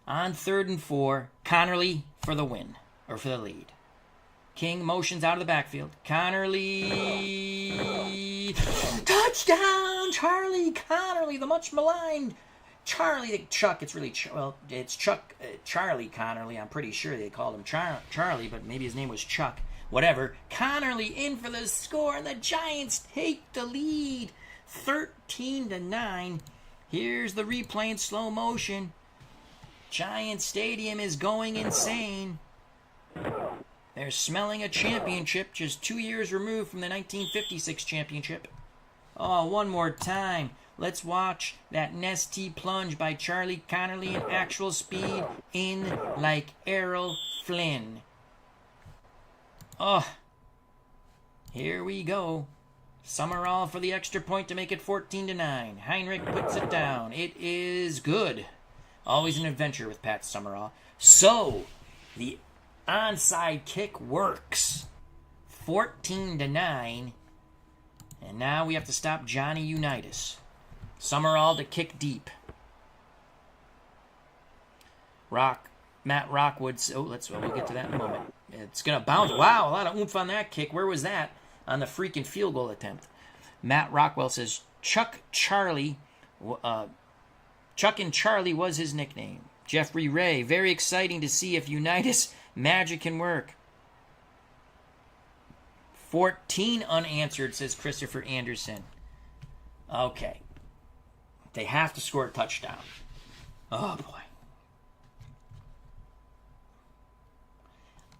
on 3rd and 4. Connerly for the win, or for the lead. King motions out of the backfield. Connerly. Touchdown! Charlie Connerly, the much maligned Charlie. Chuck, it's really, it's Chuck, Charlie Connerly. I'm pretty sure they called him Charlie, but maybe his name was Chuck. Whatever. Connerly in for the score, and the Giants take the lead. 13-9. Here's the replay in slow motion. Giant Stadium is going insane. They're smelling a championship just 2 years removed from the 1956 championship. Oh, one more time. Let's watch that Nesty plunge by Charlie Connerly in actual speed in like Errol Flynn. Oh, here we go. Summerall for the extra point to make it 14-9. Heinrich puts it down. It is good. Always an adventure with Pat Summerall. So, the onside kick works. 14-9. And now we have to stop Johnny Unitas. Summerall to kick deep. Matt Rockwood. We'll get to that in a moment. It's going to bounce. Wow, a lot of oomph on that kick. Where was that? On the freaking field goal attempt. Matt Rockwell says Chuck and Charlie was his nickname. Jeffrey Ray, very exciting to see if Unitas magic can work. 14 unanswered, says Christopher Anderson. Okay. They have to score a touchdown. Oh, boy.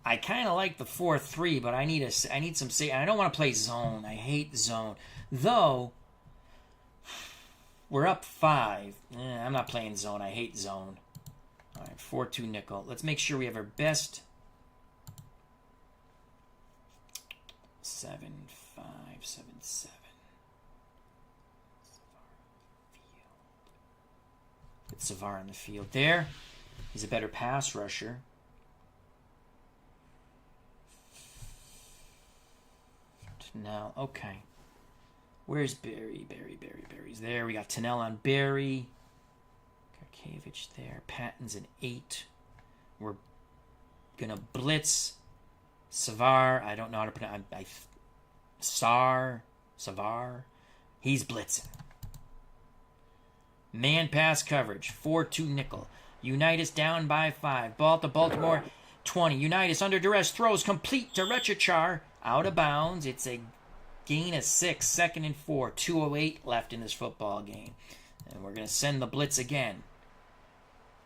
I kind of like the 4-3, but I need some safety. I don't want to play zone. I hate zone. Though, we're up 5. I'm not playing zone. I hate zone. All right, 4-2 nickel. Let's make sure we have our best 7-5, 7-7. Get Savar on the field there. He's a better pass rusher. Now, okay. Where's Barry? Barry's there. We got Tennell on Barry. Karkavich there. Patton's an 8. We're gonna blitz Savar. I don't know how to pronounce. Savar. He's blitzing. Man pass coverage. 4-2 nickel. Unitas down by 5. Ball to Baltimore. 20. Unitas under duress. Throws complete to Rechachar. Out of bounds. It's a gain of 6. 2nd and 4. 2:08 left in this football game. And we're going to send the blitz again.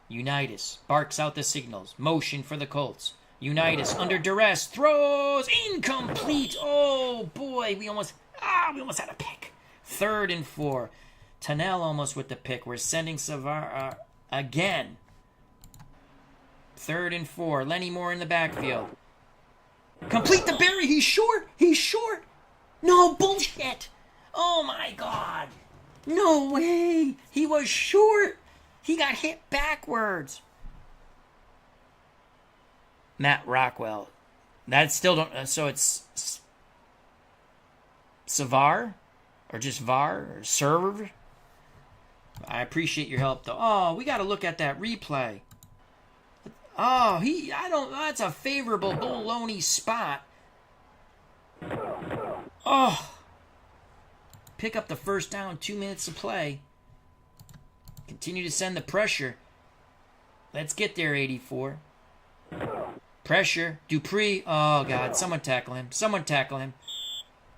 Unitas barks out the signals. Motion for the Colts. Unitas under duress. Throws. Incomplete. Oh, boy. We almost had a pick. 3rd and 4. Tennell almost with the pick. We're sending Savar again. 3rd and 4. Lenny Moore in the backfield. Complete the Barry. He's short. No bullshit. Oh, my God. No way. He was short. He got hit backwards. Matt Rockwell. That still don't... So it's Savar? Or just Var? Or Serve? I appreciate your help, though. Oh, we got to look at that replay. Oh, that's a favorable baloney spot. Oh. Pick up the first down, 2 minutes to play. Continue to send the pressure. Let's get there, 84. Pressure. Dupree. Oh, God. Someone tackle him.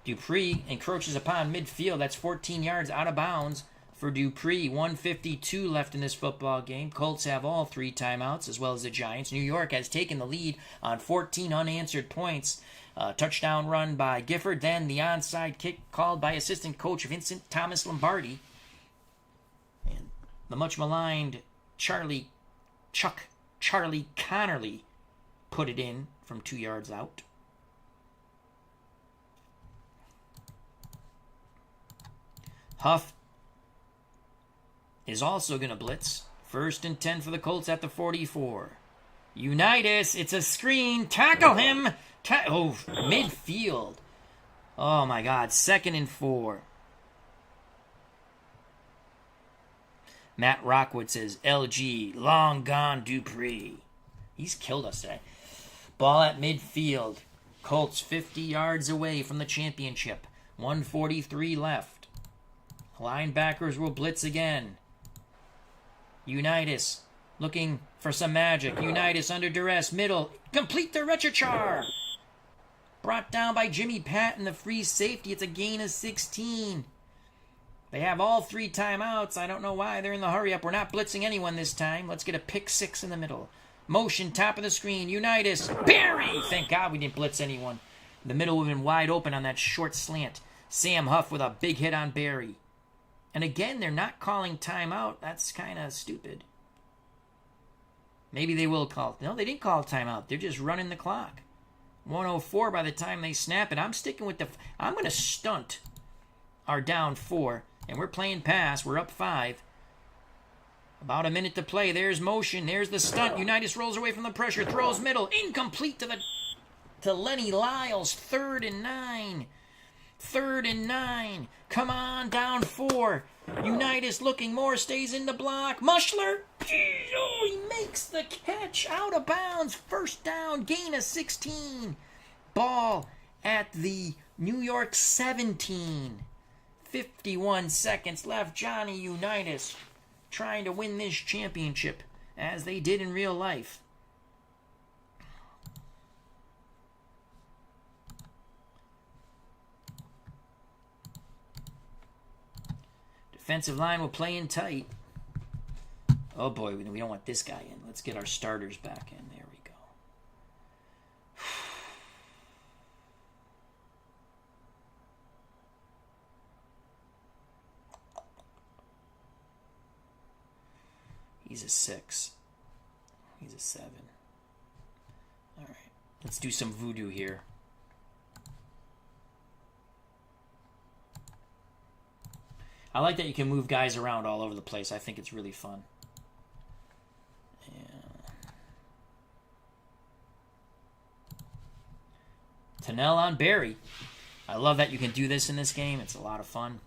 Dupree encroaches upon midfield. That's 14 yards out of bounds for Dupree. 1:52 left in this football game. Colts have all 3 timeouts, as well as the Giants. New York has taken the lead on 14 unanswered points. Touchdown run by Gifford. Then the onside kick called by assistant coach Vincent Thomas Lombardi. And the much maligned Charlie Connerly put it in from 2 yards out. Huff is also going to blitz. 1st and 10 for the Colts at the 44. Unitas, it's a screen. Tackle him. Midfield. Oh, my God. 2nd and 4. Matt Rockwood says, LG, long gone Dupree. He's killed us today. Ball at midfield. Colts 50 yards away from the championship. 1:43 left. Linebackers will blitz again. Unitas looking for some magic. Unitas under duress. Middle. Complete the Retchachar. Brought down by Jimmy Patton, the free safety. It's a gain of 16. They have all 3 timeouts. I don't know why they're in the hurry up. We're not blitzing anyone this time. Let's get a pick 6 in the middle. Motion, top of the screen. Unitas. Barry! Thank God we didn't blitz anyone. The middle would have been wide open on that short slant. Sam Huff with a big hit on Barry. And again, they're not calling timeout. That's kind of stupid. Maybe they will call. No, they didn't call timeout. They're just running the clock. 1:04 by the time they snap it. I'm sticking with I'm going to stunt our down 4. And we're playing pass. We're up 5. About a minute to play. There's motion. There's the stunt. Unitas rolls away from the pressure. Throws middle. Incomplete to Lenny Lyles. 3rd and 9. 3rd and 9. Come on, down 4. Unitas looking more. Stays in the block. Mushler. Oh, he makes the catch. Out of bounds. 1st down. Gain of 16. Ball at the New York 17. 51 seconds left. Johnny Unitas trying to win this championship as they did in real life. Defensive line will play in tight. Oh boy, we don't want this guy in. Let's get our starters back in. There we go. He's a 6. He's a 7. All right. Let's do some voodoo here. I like that you can move guys around all over the place. I think it's really fun. Yeah. Tennell on Barry. I love that you can do this in this game. It's a lot of fun.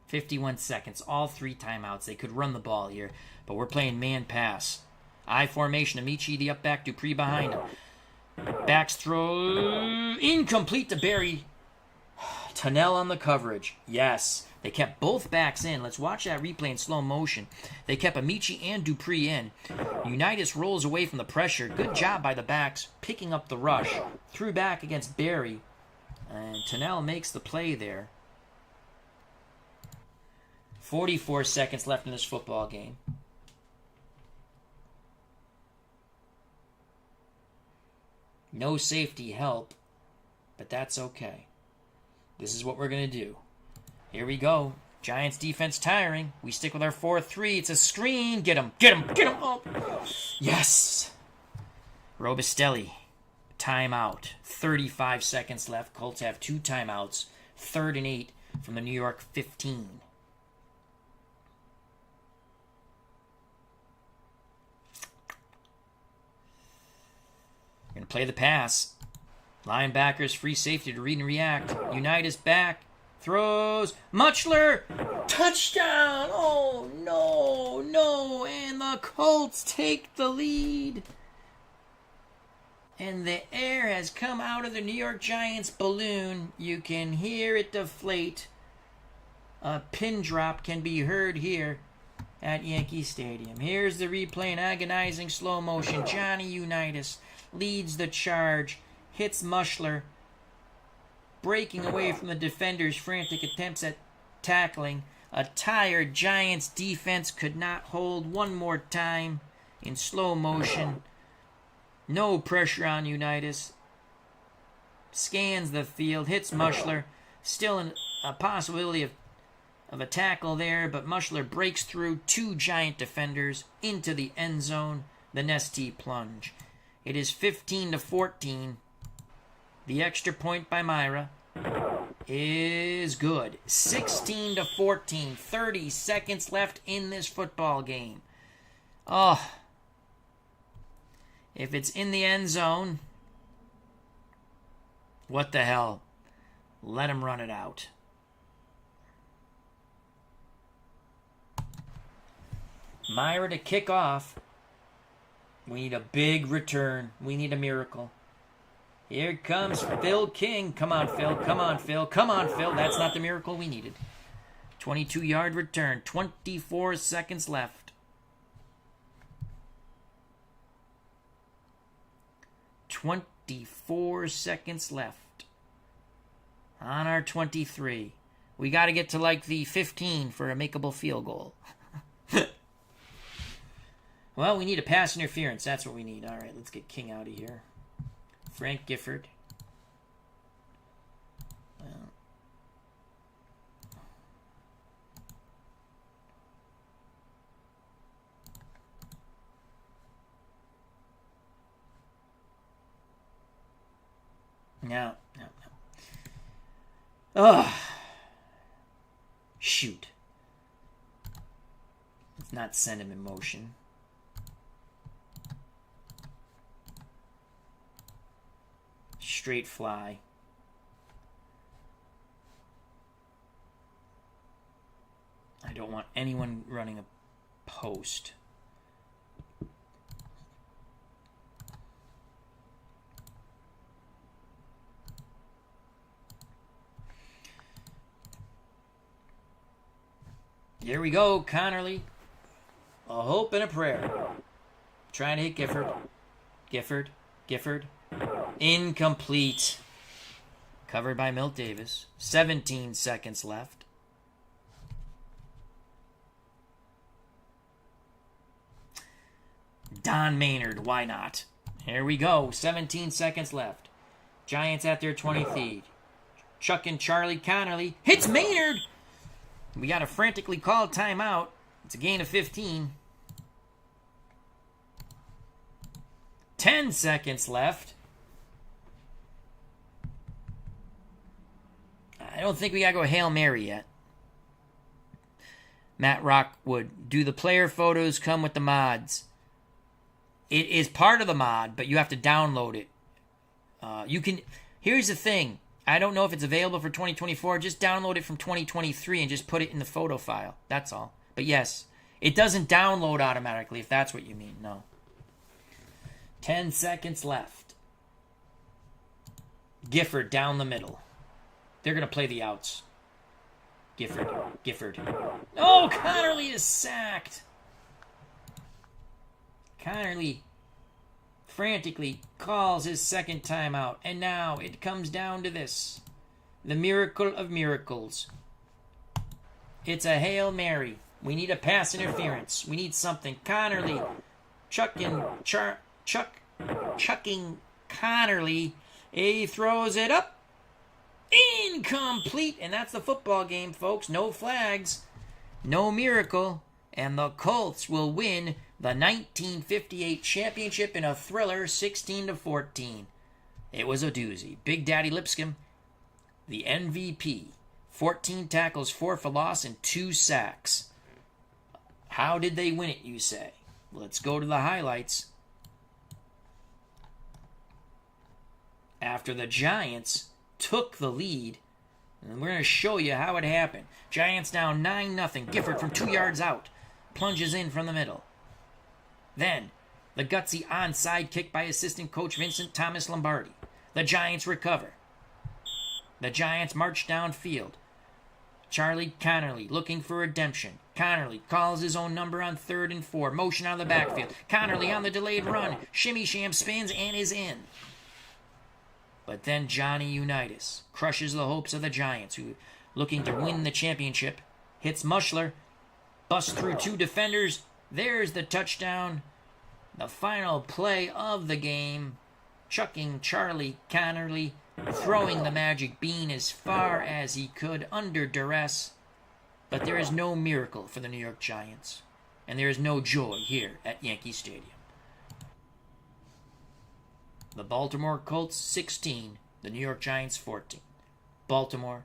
51 seconds, all 3 timeouts. They could run the ball here, but we're playing man pass. I formation, Amici the up back, Dupree behind him. Backs throw, incomplete to Barry. Tennell on the coverage. Yes, they kept both backs in. Let's watch that replay in slow motion. They kept Amici and Dupree in. Unitas rolls away from the pressure. Good job by the backs, picking up the rush. Threw back against Barry, and Tennell makes the play there. 44 seconds left in this football game. No safety help, but that's okay. This is what we're going to do. Here we go. Giants defense tiring. We stick with our 4-3. It's a screen. Get him. Get him. Get him. Oh. Yes. Robustelli. Timeout. 35 seconds left. Colts have 2 timeouts. 3rd and 8 from the New York 15. Going to play the pass. Linebackers, free safety to read and react. Unitas back. Throws. Muchler. Touchdown. Oh, no, no. And the Colts take the lead. And the air has come out of the New York Giants balloon. You can hear it deflate. A pin drop can be heard here at Yankee Stadium. Here's the replay in agonizing slow motion. Johnny Unitas leads the charge, hits Mushler, breaking away from the defenders' frantic attempts at tackling. A tired Giants defense could not hold. One more time in slow motion. No pressure on Unitas. Scans the field, hits Mushler. Still a possibility of a tackle there, but Mushler breaks through 2 Giant defenders into the end zone. The Nestea plunge. It is 15-14. The extra point by Myra. is good. 16-14. 30 seconds left in this football game. Oh. If it's in the end zone, what the hell? Let him run it out. Myra to kick off. We need a big return. We need a miracle. Here comes Phil King. Come on, Phil. Come on, Phil. Come on, Phil. That's not the miracle we needed. 22-yard return. 24 seconds left. 24 seconds left. On our 23. We got to get to like the 15 for a makeable field goal. Well, we need a pass interference. That's what we need. All right, let's get King out of here. Frank Gifford. No. Oh. Shoot. Let's not send him in motion. Straight fly. I don't want anyone running a post. Here we go, Connerly. A hope and a prayer. Trying to hit Gifford. Gifford. Incomplete. Covered by Milt Davis. 17 seconds left. Don Maynard, why not? Here we go. 17 seconds left. Giants at their 23. Chuck and Charlie Connerly hits Maynard. We got a frantically called timeout. It's a gain of 15. 10 seconds left. I don't think we gotta go Hail Mary yet. Matt Rockwood. Do the player photos come with the mods? It is part of the mod, but you have to download it. You can. Here's the thing. I don't know if it's available for 2024. Just download it from 2023 and just put it in the photo file. That's all. But yes, it doesn't download automatically if that's what you mean. No. 10 seconds left. Gifford down the middle. They're going to play the outs. Gifford. Oh, Connerly is sacked. Connerly frantically calls his second timeout. And now it comes down to this. The miracle of miracles. It's a Hail Mary. We need a pass interference. We need something. Connerly chucking Connerly. He throws it up. Incomplete. And that's the football game, folks. No flags. No miracle. And the Colts will win the 1958 championship in a thriller, 16-14. It was a doozy. Big Daddy Lipscomb, the MVP. 14 tackles, 4 for loss, and 2 sacks. How did they win it, you say? Let's go to the highlights. After the Giants took the lead, and we're going to show you how it happened. Giants down 9-0. Gifford from 2 yards out plunges in from the middle. Then, the gutsy onside kick by assistant coach Vincent Thomas Lombardi. The Giants recover. The Giants march downfield. Charlie Connerly looking for redemption. Connerly calls his own number on 3rd and 4. Motion out of the backfield. Connerly on the delayed run. Shimmy Sham spins and is in. But then Johnny Unitas crushes the hopes of the Giants, who, looking to win the championship, hits Mushler, busts through 2 defenders. There's the touchdown. The final play of the game. Chucking Charlie Connerly, throwing the magic bean as far as he could under duress. But there is no miracle for the New York Giants. And there is no joy here at Yankee Stadium. The Baltimore Colts 16, the New York Giants 14. Baltimore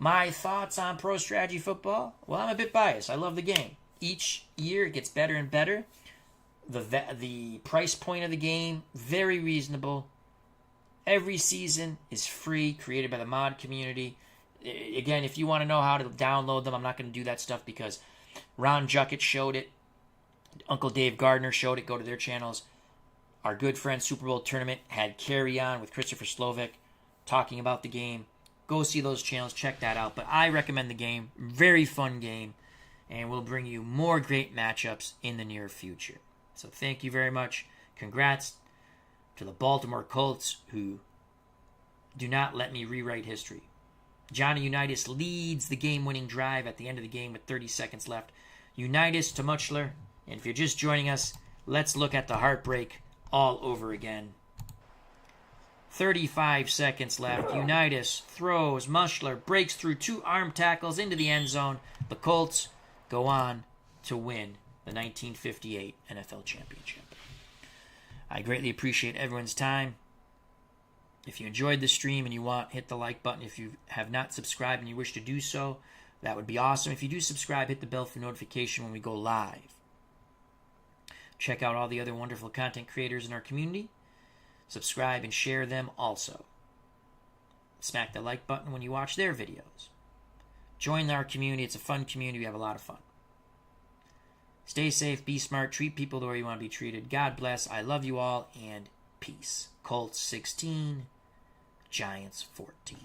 My thoughts on Pro Strategy Football? Well, I'm a bit biased. I love the game. Each year it gets better and better. The price point of the game, very reasonable. Every season is free, created by the mod community. Again, if you want to know how to download them, I'm not going to do that stuff because Ron Juckett showed it. Uncle Dave Gardner showed it. Go to their channels. Our good friend Super Bowl Tournament had Carry On with Christopher Slovik talking about the game. Go see those channels. Check that out. But I recommend the game. Very fun game. And we'll bring you more great matchups in the near future. So thank you very much. Congrats to the Baltimore Colts, who do not let me rewrite history. Johnny Unitas leads the game-winning drive at the end of the game with 30 seconds left. Unitas to Muchler. And if you're just joining us, let's look at the heartbreak all over again. 35 seconds left. Unitas throws. Muchler breaks through 2 arm tackles into the end zone. The Colts go on to win the 1958 NFL Championship. I greatly appreciate everyone's time. If you enjoyed the stream and you want, hit the like button. If you have not subscribed and you wish to do so, that would be awesome. If you do subscribe, hit the bell for notification when we go live. Check out all the other wonderful content creators in our community. Subscribe and share them also. Smack the like button when you watch their videos. Join our community. It's a fun community. We have a lot of fun. Stay safe, be smart, treat people the way you want to be treated. God bless. I love you all, and peace. Colts 16, Giants 14.